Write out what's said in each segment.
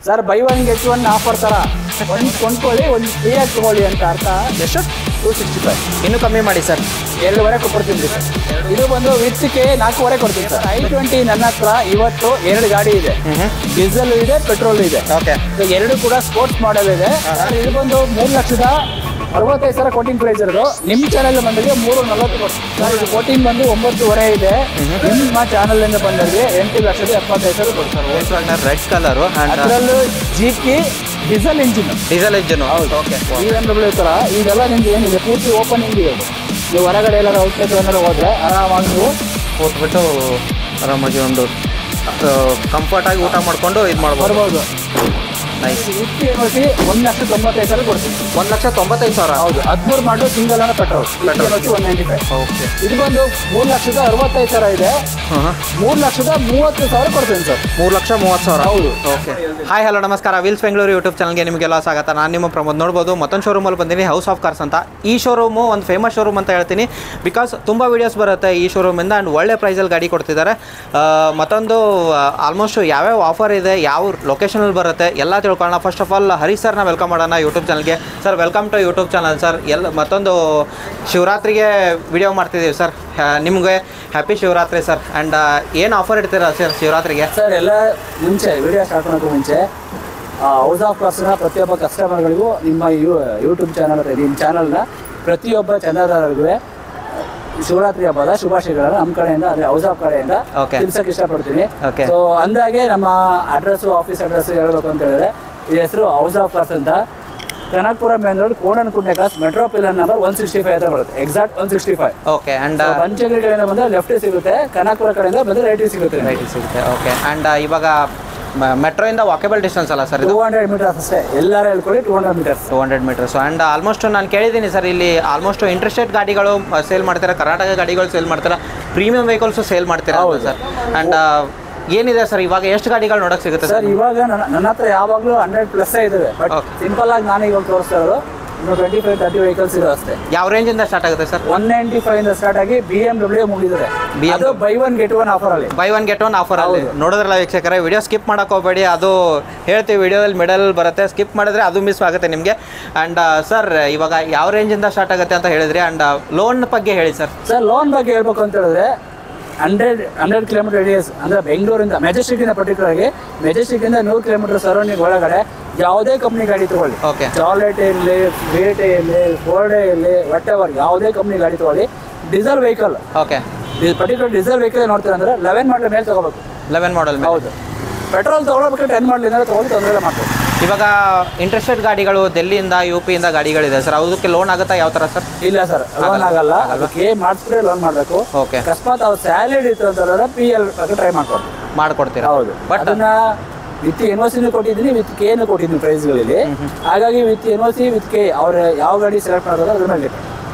Sir by one get one offer ಥರ ಒಂದು ಕೊಂಡ್ಕೊಳ್ಳಿ ಒಂದು ಫ್ರೀಯಾಗಿ ತೊಗೊಳ್ಳಿ ಅಂತ ಅರ್ಥ. ಎಷ್ಟು? 265. ಇನ್ನೂ ಕಮ್ಮಿ ಮಾಡಿ ಸರ್. 2.5 ಕೊಡ್ತೀನಿ ಸರ್. ಇದು ಬಂದು ವಿತ್ಗೆ 4.5 ಕೊಡ್ತೀನಿ ಸರ್. i20 ನನ್ನ ಹತ್ರ ಇವತ್ತು 2 ಗಾಡಿ ಇದೆ. ಡೀಸೆಲ್ ಇದೆ, ಪೆಟ್ರೋಲ್ ಇದೆ. ಓಕೆ. ಎರಡು ಕೂಡ ಸ್ಪೋರ್ಟ್ಸ್ ಮಾಡೆಲ್ ಇದೆ. ಇದು ಬಂದು 3,65,000 ಕೋಟಿಂಗ್ ಪ್ರೈಸ್ ಇರೋದು. ನಿಮ್ಮ ಚಾನಲ್ ಬಂದಿಗೆ 340 ಸರ್. ಇದು ಕೋಟಿಂಗ್ ಬಂದು 9.5 ಇದೆ. ನಿಮ್ಮ ಚಾನಲ್ ಇಂದ ಬಂದವರಿಗೆ 8,75,000 ಕೊಡ್ತಾರೆ. Red colour. ಅದರಲ್ಲೂ GT ಡೀಸೆಲ್ ಇಂಜಿನ್. ಹೌದು. ಓಕೆ. BMW ಥರ ಇದೆಲ್ಲ ನಿಮ್ಗೆ ಏನಿದೆ ಪೂರ್ತಿ ಓಪನಿಂಗ್ ಇದೆ. ನೀವು ಹೊರಗಡೆ ಎಲ್ಲರೂ ಔಟ್ಲೆಟ್ ಏನಾದ್ರು ಹೋದ್ರೆ ಆರಾಮಾಗಿ ನೀವು ಕೂತ್ಬಿಟ್ಟು ಆರಾಮಾಗಿ ಒಂದು ಕಂಫರ್ಟಾಗಿ ಊಟ ಮಾಡಿಕೊಂಡು ಇದು ಮಾಡ್ಬೋದು. ನೈಸ್. 1,95,000 ಕೊಡ್ತೀವಿ. 1,95,000. ಹೌದು. 13 ಮಾಡಲು ಸಿಂಗಲ್ ಅನ್ನ ಪೆಟ್ರೋಲ್ 195. ಓಕೆ. ಇದು ಬಂದು 3,65,000 ಇದೆ. 3,30,000 ಕೊಡ್ತೀನಿ ಸರ್. 3,30,000. ಹೌದು. ಓಕೆ. ಹಾಯ್ ಹಲೋ ನಮಸ್ಕಾರ. ವೀಲ್ಸ್ ಬೆಂಗಳೂರು ಯೂಟ್ಯೂಬ್ ಚಾನಲ್ಗೆ ನಿಮಗೆಲ್ಲ ಸ್ವಾಗತ. ನಾನು ನಿಮ್ಮ ಪ್ರಮೋದ್. ನೋಡ್ಬೋದು ಮತ್ತೊಂದು ಶೋರೂಮಲ್ಲಿ ಬಂದಿನಿ, ಹೌಸ್ ಆಫ್ ಕಾರ್ಸ್ ಅಂತ. ಈ ಶೋರೂಮು ಒಂದು ಫೇಮಸ್ ಶೋರೂಮ್ ಅಂತ ಹೇಳ್ತೀನಿ, ಬಿಕಾಸ್ ತುಂಬ ವೀಡಿಯೋಸ್ ಬರುತ್ತೆ ಈ ಶೋರೂಮಿಂದ ಆ್ಯಂಡ್ ಒಳ್ಳೆ ಪ್ರೈಸಲ್ಲಿ ಗಾಡಿ ಕೊಡ್ತಿದ್ದಾರೆ. ಮತ್ತೊಂದು ಆಲ್ಮೋಸ್ಟ್ ಯಾವ್ಯಾವ ಆಫರ್ ಇದೆ, ಯಾವ ಲೊಕೇಶನಲ್ಲಿ ಬರುತ್ತೆ ಎಲ್ಲ ತಿಳ್ಕೊಳ್ಳೋಣ. ಫಸ್ಟ್ ಆಫ್ ಆಲ್ ಹರಿ ಸರ್ನ ವೆಲ್ಕಮ್ ಮಾಡೋಣ ಯೂಟ್ಯೂಬ್ ಚಾನಲ್ಗೆ. Sir welcome to YouTube channel sir. ಮತ್ತೊಂದು ಶಿವರಾತ್ರಿಗೆ ವಿಡಿಯೋ ಮಾಡ್ತಿದ್ದೀವಿ ಸರ್. ನಿಮಗೆ ಹ್ಯಾಪಿ ಶಿವರಾತ್ರಿ ಸರ್. ಆ್ಯಂಡ್ ಏನು ಆಫರ್ ಇಡ್ತೀರಾ ಸರ್ ಶಿವರಾತ್ರಿಗೆ? ಸರ್ ಎಲ್ಲ ಮುಂಚೆ ವಿಡಿಯೋ ಸ್ಟಾರ್ಟ್ ಮಾಡೋಕ್ಕೂ ಮುಂಚೆ ಹೌಸ್ ಆಫ್ ಕಾರ್ಸ್ನ ಪ್ರತಿಯೊಬ್ಬ ಕಸ್ಟಮರ್ಗಳಿಗೂ ನಿಮ್ಮ ಯೂಟ್ಯೂಬ್ ಚಾನಲ್ ನಿಮ್ಮ ಚಾನಲ್ನ ಪ್ರತಿಯೊಬ್ಬ ಚಂದಾದಾರರಿಗೂ ಶಿವರಾತ್ರಿ ಹಬ್ಬದ ಶುಭಾಶಯಗಳನ್ನ ನಮ್ಮ ಕಡೆಯಿಂದ ಅಂದರೆ ಹೌಸ್ ಆಫ್ ಕಡೆಯಿಂದ ತಿಳಿಸಕ್ಕೆ ಇಷ್ಟಪಡ್ತೀನಿ. ಸೊ ಅಂದಾಗೆ ನಮ್ಮ ಅಡ್ರೆಸ್ಸು, ಆಫೀಸ್ ಅಡ್ರೆಸ್ ಹೇಳ್ಬೇಕು ಅಂತ ಹೇಳಿದ್ರೆ ಈ ಹೆಸರು ಹೌಸ್ ಆಫ್ ಕಾರ್ಸ್ ಅಂತ, Kanakapura main road, Konanakunte cross, metro pillar number 165 ಹತ್ರ ಬರುತ್ತೆ. ಎಕ್ಸಾಕ್ಟ್ 165. ಓಕೆ. ಆ್ಯಂಡ್ ಪಂಚಗಿರಿ ಕಡೆಯಿಂದ ಬಂದರೆ ಲೆಫ್ಟ್ ಸಿಗುತ್ತೆ, ಕನಕಪುರ ಕಡೆಯಿಂದ ಬಂದರೆ ರೈಟ್ ಸಿಗುತ್ತೆ. ಓಕೆ. ಆ್ಯಂಡ್ ಇವಾಗ ಮೆಟ್ರೋಯಿಂದ ವಾಕೇಬಲ್ ಡಿಸ್ಟೆನ್ಸ್ ಅಲ್ಲ ಸರ್? 200 ಮೀಟರ್ಸ್ ಅಷ್ಟೇ. ಎಲ್ಲರೂ ಹೇಳ್ಕೊಳ್ಳಿ 200 ಮೀಟರ್ಸ್. ಆ್ಯಂಡ್ ಆಲ್ಮೋಸ್ಟ್ ನಾನು ಕೇಳಿದ್ದೀನಿ ಸರ್, ಇಲ್ಲಿ ಆಲ್ಮೋಸ್ಟ್ ಇಂಟ್ರೆಸ್ಟೆಡ್ ಗಾಡಿಗಳು ಸೇಲ್ ಮಾಡ್ತಾರೆ, ಕರ್ನಾಟಕ ಗಾಡಿಗಳು ಸೇಲ್ ಮಾಡ್ತಾರೆ, ಪ್ರೀಮಿಯಂ ವೆಹಿಕಲ್ಸು ಸೇಲ್ ಮಾಡ್ತೀರಾ ಸರ್? ಆ್ಯಂಡ್ ಏನಿದೆ ಸರ್ ಇವಾಗ ಎಷ್ಟು ಗಾಡಿಗಳು ನೋಡೋಕೆ ಸಿಗುತ್ತೆ ಸರ್? ಇವಾಗ ನನ್ನ ಹತ್ರ ಯಾವಾಗಲೂ 100+ ಇದಾವೆ. ಬಟ್ ಸಿಂಪಲ್ ಆಗಿ ನಾನು ಇವಾಗ ತೋರಿಸ್ತಾ ಇರೋದು 25-30 ವೆಹಿಕಲ್ಸ್ ಇದೆ ಅಷ್ಟೇ. ಯಾವ ರೇಂಜಿಂದ ಸ್ಟಾರ್ಟ್ ಆಗುತ್ತೆ ಸರ್? 195 ಇಂದ ಸ್ಟಾರ್ಟ್ ಆಗಿ BMW ಮುಗಿದಿದೆ. ಅದು buy one get one offer ಅಲ್ಲಿ. Buy one get one offer ಅಲ್ಲಿ ನೋಡಿದ್ರಲ್ಲ ವೀಕ್ಷಕರೇ. ವಿಡಿಯೋ ಸ್ಕಿಪ್ ಮಾಡಕ್ಕೆ ಹೋಗಬೇಡಿ, ಅದು ಹೇಳ್ತೀವಿ ವಿಡಿಯೋದಲ್ಲಿ ಮಿಡಲ್ ಬರುತ್ತೆ, ಸ್ಕಿಪ್ ಮಾಡಿದ್ರೆ ಅದು ಮಿಸ್ ಆಗುತ್ತೆ ನಿಮಗೆ. ಆ್ಯಂಡ್ ಸರ್ ಇವಾಗ ಯಾವ ರೇಂಜಿಂದ ಸ್ಟಾರ್ಟ್ ಆಗುತ್ತೆ ಅಂತ ಹೇಳಿದ್ರಿ, ಆ್ಯಂಡ್ ಲೋನ್ ಬಗ್ಗೆ ಹೇಳಿ ಸರ್. ಸರ್ ಲೋನ್ ಬಗ್ಗೆ ಹೇಳ್ಬೇಕು ಅಂತ ಹೇಳಿದ್ರೆ 100 ಕಿಲೋಮೀಟರ್ ರೇಡಿಯಸ್ ಅಂದರೆ ಬೆಂಗಳೂರಿಂದ ಮೆಜೆಸ್ಟಿಕ್ಕಿಂದ ಪರ್ಟಿಕ್ಯುಲರ್ ಆಗಿ ಮೆಜೆಸ್ಟಿಕ್ಕಿಂದ 100 ಕಿಲೋಮೀಟರ್ ಸರೌಂಡಿಂಗ್ ಒಳಗಡೆ ಯಾವುದೇ ಕಂಪ್ನಿ ಗಾಡಿ ತಗೊಳ್ಳಿ, ಚಾರ್ಲೆಟ್ ಇರಲಿ, ಬೇಟೆ ಇರಲಿ, ಫೋರ್ಡೆ ಇರಲಿ, ವಾಟ್ ಎವರ್ ಯಾವುದೇ ಕಂಪ್ನಿ ಗಾಡಿ ತಗೊಳ್ಳಿ, diesel vehicle. Okay. Particular diesel vehicle ನೋಡ್ತೀರ ಅಂದರೆ 11 ಮಾಡಲ್ ಮೇಲೆ ತಗೋಬೇಕು. 11 ಮಾಡಲ್? ಹೌದು. ಪೆಟ್ರೋಲ್ ತೊಗೊಳ್ಬೇಕಾದ್ರೆ 10 ಮಾಡಲ್ ಏನಾದ್ರು ತೊಗೊಂಡು ತೊಂದರೆ ಮಾಡ್ತೀವಿ. ಇವಾಗ ಇಂಟ್ರೆಸ್ಟೆಡ್ ಗಾಡಿಗಳು ಡೆಲ್ಲಿಯಿಂದ UP-ಯಿಂದ ಗಾಡಿಗಳಿದೆ ಸರ್, ಅದಕ್ಕೆ ಲೋನ್ ಆಗುತ್ತಾ ಯಾವ ಥರ ಸರ್? ಇಲ್ಲ ಸರ್, ಲೋನ್ ಆಗಲ್ಲ. ಅದಕ್ಕೆ ಮಾಡಿಸ್ಬಿಟ್ರೆ ಲೋನ್ ಮಾಡಬೇಕು. ಓಕೆ. ಅಕಸ್ಮಾತ್ ಅವ್ರು ಸ್ಯಾಲರಿ ಇತ್ತು ಅಂತಂದ್ರೆ PL ಟ್ರೈ ಮಾಡ್ಕೊಡ್ತೀರಾ? ಹೌದು. ಬಟ್ ಅದನ್ನ ವಿತ್ NOC ಕೊಟ್ಟಿದ್ದೀನಿ, ವಿತ್ K ಕೊಟ್ಟಿದ್ದೀನಿ ಪ್ರೈಸ್ಗಳಲ್ಲಿ. ಹಾಗಾಗಿ ವಿತ್ NOC ವಿತ್ K ಅವ್ರು ಯಾವ ಗಾಡಿ ಸೆಲೆಕ್ಟ್ ಮಾಡೋದು ಅದ್ರ ಮೇಲೆ.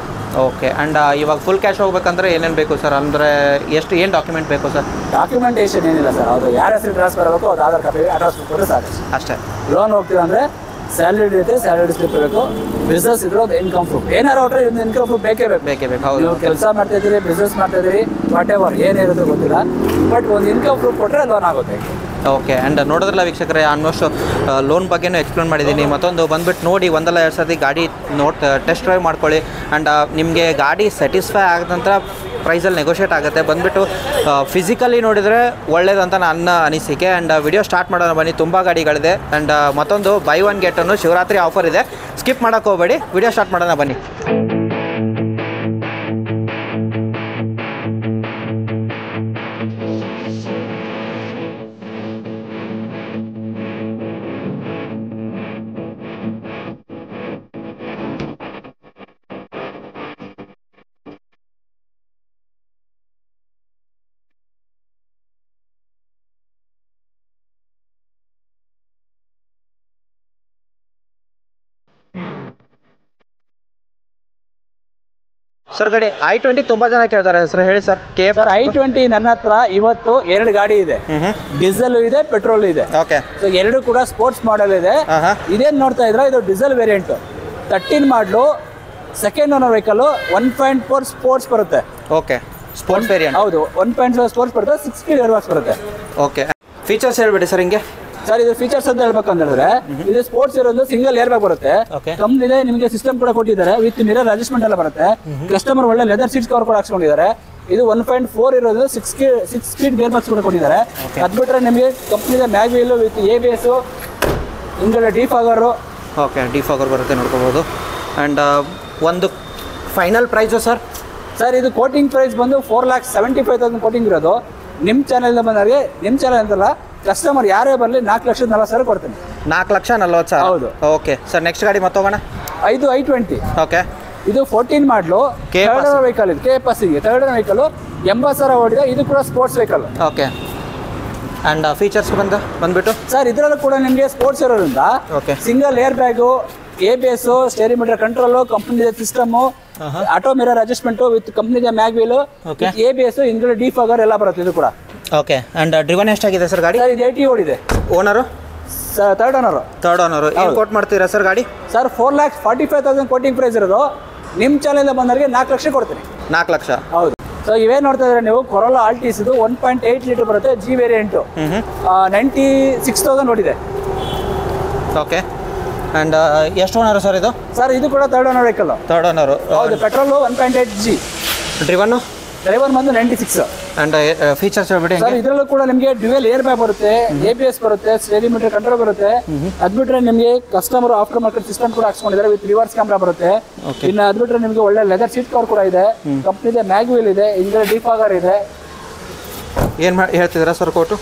ಓಕೆ. ಆ್ಯಂಡ್ ಇವಾಗ ಫುಲ್ ಕ್ಯಾಶ್ ಹೋಗ್ಬೇಕಂದ್ರೆ ಏನೇನು ಬೇಕು ಸರ್? ಅಂದರೆ ಏನು ಡಾಕ್ಯುಮೆಂಟ್ ಬೇಕು ಸರ್? ಡಾಕ್ಯುಮೆಂಟೇಷನ್ ಏನಿಲ್ಲ ಸರ್, ಅದು ಯಾರ ಹೆಸರು ಟ್ರಾನ್ಸ್ಫರ್ ಆಗಬೇಕು, ಅದು ಆಧಾರ್ ಕಾರ್ಡ್ ಅಡ್ರೆಸ್ ಕೊಟ್ಟರೆ ಸಾಕು ಅಷ್ಟೇ. ಲೋನ್ ಹೋಗ್ತೀರಾ ಅಂದರೆ ಸ್ಯಾಲರಿ ಇರುತ್ತೆ, ಸ್ಯಾಲರಿ ಸ್ಲಿಪ್ ಇರಬೇಕು, ಬಿಸ್ನೆಸ್ ಇದ್ರೆ ಒಂದು ಇನ್ಕಮ್ ಪ್ರೂಫ್ ಏನಾರು ಹೊಟ್ಟರೆ ಒಂದು ಇನ್ಕಮ್ ಪ್ರೂಫ್ ಬೇಕೇ ಬೇಕು. ಹೌದು. ನೀವು ಕೆಲಸ ಮಾಡ್ತಾ ಇದ್ದೀರಿ, ಬಿಸ್ನೆಸ್ ಮಾಡ್ತಾ ಇದ್ದೀರಿ, ವಾಟ್ ಎವರ್ ಏನಿರುತ್ತೆ ಗೊತ್ತಿಲ್ಲ, ಬಟ್ ಒಂದು ಇನ್ಕಮ್ ಪ್ರೂಫ್ ಕೊಟ್ಟರೆ ಲೋನ್ ಆಗುತ್ತೆ. ಓಕೆ. ಆ್ಯಂಡ್ ನೋಡಿದ್ರಲ್ಲ ವೀಕ್ಷಕರೇ, ಆಲ್ಮೋಸ್ಟ್ ಲೋನ್ ಬಗ್ಗೆನೂ ಎಕ್ಸ್ಪ್ಲೇನ್ ಮಾಡಿದ್ದೀನಿ. ಮತ್ತೊಂದು ಬಂದುಬಿಟ್ಟು ನೋಡಿ, 1-2 ಸರ್ತಿ ಗಾಡಿ ಟೆಸ್ಟ್ ಡ್ರೈವ್ ಮಾಡ್ಕೊಳ್ಳಿ. ಆ್ಯಂಡ್ ನಿಮಗೆ ಗಾಡಿ ಸ್ಯಾಟಿಸ್ಫೈ ಆದ ನಂತರ ಪ್ರೈಸಲ್ಲಿ ನೆಗೋಷಿಯೇಟ್ ಆಗುತ್ತೆ. ಬಂದುಬಿಟ್ಟು ಫಿಸಿಕಲಿ ನೋಡಿದರೆ ಒಳ್ಳೇದಂತ ನನ್ನ ಅನಿಸಿಕೆ. ಆ್ಯಂಡ್ ವಿಡಿಯೋ ಸ್ಟಾರ್ಟ್ ಮಾಡೋಣ ಬನ್ನಿ, ತುಂಬ ಗಾಡಿಗಳಿದೆ. ಆ್ಯಂಡ್ ಮತ್ತೊಂದು by one get one Shivaratri offer ಇದೆ, ಸ್ಕಿಪ್ ಮಾಡೋಕ್ಕೆ ಹೋಗಬೇಡಿ, ವಿಡಿಯೋ ಸ್ಟಾರ್ಟ್ ಮಾಡೋಣ ಬನ್ನಿ. ಸರ್ ಗಾಡಿ i20 ತುಂಬ ಜನ ಕೇಳ್ತಾರೆ ಸರ್, ಹೇಳಿ ಸರ್. ಸರ್ i20 ನನ್ನ ಹತ್ರ ಇವತ್ತು 2 ಗಾಡಿ ಇದೆ. ಡೀಸೆಲ್ ಇದೆ, ಪೆಟ್ರೋಲ್ ಇದೆ. ಓಕೆ. ಸೊ ಎರಡು ಕೂಡ ಸ್ಪೋರ್ಟ್ಸ್ ಮಾಡೆಲ್ ಇದೆ. ಇದೇನು ನೋಡ್ತಾ ಇದ್ರೆ ಇದು ಡೀಸೆಲ್ ವೇರಿಯಂಟ್ 13 ಮಾಡಲು, ಸೆಕೆಂಡ್ ಓನರ್ ವೆಹಿಕಲ್, 1.4 ಸ್ಪೋರ್ಟ್ಸ್ ಬರುತ್ತೆ. ಓಕೆ. Sports variant? ಹೌದು, 1.5 ಸ್ಪೋರ್ಟ್ಸ್ ಬರುತ್ತೆ, 6 ಗೇರ್ ಬಾಕ್ಸ್ ಬರುತ್ತೆ. ಓಕೆ. ಫೀಚರ್ಸ್ ಹೇಳ್ಬಿಡಿ ಸರ್ ಹಿಂಗೆ. ಸರ್ ಇದು ಫೀಚರ್ಸ್ ಅಂತ ಹೇಳ್ಬೇಕಂದ್ರೆ ಇದು ಸ್ಪೋರ್ಟ್ಸ್ ಇರೋದು ಸಿಂಗಲ್ ಏರ್ ಬ್ಯಾಗ್ ಬರುತ್ತೆ. ಕಂಪ್ನಿ ನಿಮಗೆ ಸಿಸ್ಟಮ್ ಕೂಡ ಕೊಟ್ಟಿದ್ದಾರೆ, ವಿತ್ ಮಿರರ್ ಅಡ್ಜಸ್ಟ್ಮೆಂಟ್ ಎಲ್ಲ ಬರುತ್ತೆ. ಕಸ್ಟಮರ್ ಒಳ್ಳೆ ಲೆದರ್ ಸೀಟ್ಸ್ ಕವರ್ ಕೂಡ ಹಾಕ್ಸ್ಕೊಂಡಿದ್ದಾರೆ. ಇದು 1.4 ಇರೋದು 6 ಸ್ಪೀಡ್ ಗೇರ್ ಬಾಕ್ಸ್ ಕೂಡ ಕೊಟ್ಟಿದ್ದಾರೆ. ಅದ್ ಬಿಟ್ರೆ ನಿಮಗೆ ಕಂಪ್ನಿದ ಮ್ಯಾಗ್ ವೀಲ್ ವಿತ್ ABS, ಹಿಂಗಡೆ ಡಿಫಾಗರ್. ಓಕೆ, ಡಿಫಾಗರ್ ಬರುತ್ತೆ ನೋಡ್ಕೋಬಹುದು. ಆ್ಯಂಡ್ ಒಂದು ಫೈನಲ್ ಪ್ರೈಸು ಸರ್ ಇದು ಕೋಟಿಂಗ್ ಪ್ರೈಸ್ ಬಂದು 4,75,000 ಕೋಟಿಂಗ್ ಇರೋದು. ನಿಮ್ಮ ಚಾನಲ್ ಬಂದವರಿಗೆ, ನಿಮ್ಮ ಚಾನಲ್ ಅಂತಲ್ಲ, ಕಸ್ಟಮರ್ ಯಾರೇ ಬರಲಿ 4,40,000 ಕೊಡ್ತೀನಿ. 4,40,000. ಹೌದು. ಓಕೆ ಸರ್, ನೆಕ್ಸ್ಟ್ ಗಾಡಿ ಮತ್ತೋಗೋಣ. 5 i20. ಓಕೆ, ಇದು 14 ಮಾಡಲು ಥರ್ಡ್ ಓನರ್ ವೆಹಿಕಲ್. ಇದು KFSಗೆ ಥರ್ಡ್ ಓನರ್ ವೆಹಿಕಲ್, 80,000 ಓಡಿದೆ. ಇದು ಕೂಡ sports vehicle. Okay, and features ಬಂದ್ಬಿಟ್ಟು ಸರ್ ಇದರಲ್ಲೂ ಕೂಡ ನಿಮಗೆ ಸ್ಪೋರ್ಟ್ಸ್ ಇರೋದ್ರಿಂದ single air bag, ABS, steering meter control, ಕಂಪ್ನಿದ system, auto mirror adjustment with ಕಂಪ್ನಿದ ಮ್ಯಾಗ್ ವೀಲ್, ABS, ಹಿಂಗಡೆ ಡಿಫಾಗರ್ ಎಲ್ಲ ಬರುತ್ತೆ ಇದು ಕೂಡ. ಓಕೆ, ಆ್ಯಂಡ್ ಡ್ರಿವನ್ ಎಷ್ಟಾಗಿದೆ ಸರ್ ಗಾಡಿ? ಸರ್ ಇದು 80 ಓಡಿದೆ. Owner third owner. ಏನು ಕೋಟ್ ಮಾಡ್ತೀರಾ ಸರ್ ಗಾಡಿ? ಸರ್ 4,45,000 ಕೋಟಿಂಗ್ ಪ್ರೈಸ್ ಇರೋದು. ನಿಮ್ಮ ಚಾನಲ್ ಬಂದವರಿಗೆ 4 ಲಕ್ಷ ಕೊಡ್ತೀನಿ. 4 ಲಕ್ಷ. ಹೌದು. ಸೊ ಇವೇನು ನೋಡ್ತಾ ಇದ್ರೆ ನೀವು, ಕೊರೋಲಾ ಆಲ್ಟಿಸ್ ಇದು 1.8 ಲೀಟರ್ ಬರುತ್ತೆ, G ವೇರಿಯಂಟು. 96,000 ಓಡಿದೆ. ಓಕೆ, ಆ್ಯಂಡ್ ಎಷ್ಟು ಓನರು ಸರ್ ಇದು? ಸರ್ ಇದು ಕೂಡ third owner vehicle. Third owner. ಹೌದು. Petrol 1.8 G. ಡ್ರೈವರ್ ಬಂದು 96. ಆ್ಯಂಡ್ ಫೀಚರ್ಸ್ ಹೇಳ್ಬಿಡಿ ಸರ್ ಇದರಲ್ಲೂ ಕೂಡ ನಿಮಗೆ ಡ್ಯುಯಲ್ ಏರ್ ಬ್ಯಾಗ್ ಬರುತ್ತೆ, ABS ಬರುತ್ತೆ, ಸ್ಟೇರಿಂಗ್ ಮೀಟರ್ ಕಂಟ್ರೋಲ್ ಬರುತ್ತೆ. ಅದ್ಬಿಟ್ರೆ ನಿಮಗೆ ಕಸ್ಟಮರ್ ಆಫ್ಟರ್ ಮಾರ್ಕೆಟ್ ಸಿಸ್ಟಮ್ ಕೂಡ ಹಾಕ್ಸ್ಕೊಂಡಿದ್ದಾರೆ, ವಿತ್ ರಿವರ್ಸ್ ಕ್ಯಾಮ್ರಾ ಬರುತ್ತೆ. ಇನ್ನು ಅದ್ಬಿಟ್ರೆ ನಿಮಗೆ ಒಳ್ಳೆ ಲೆದರ್ ಸೀಟ್ ಕವರ್ ಕೂಡ ಇದೆ. ಕಂಪ್ನಿದೆ ಮ್ಯಾಗ್ ವೀಲ್ ಇದೆ, ಹಿಂದೆ ಡಿಫಾಗರ್ ಇದೆ. ಏನು ಹೇಳ್ತಿದ್ದೀರಾ ಸರ್ ಕೋಟು?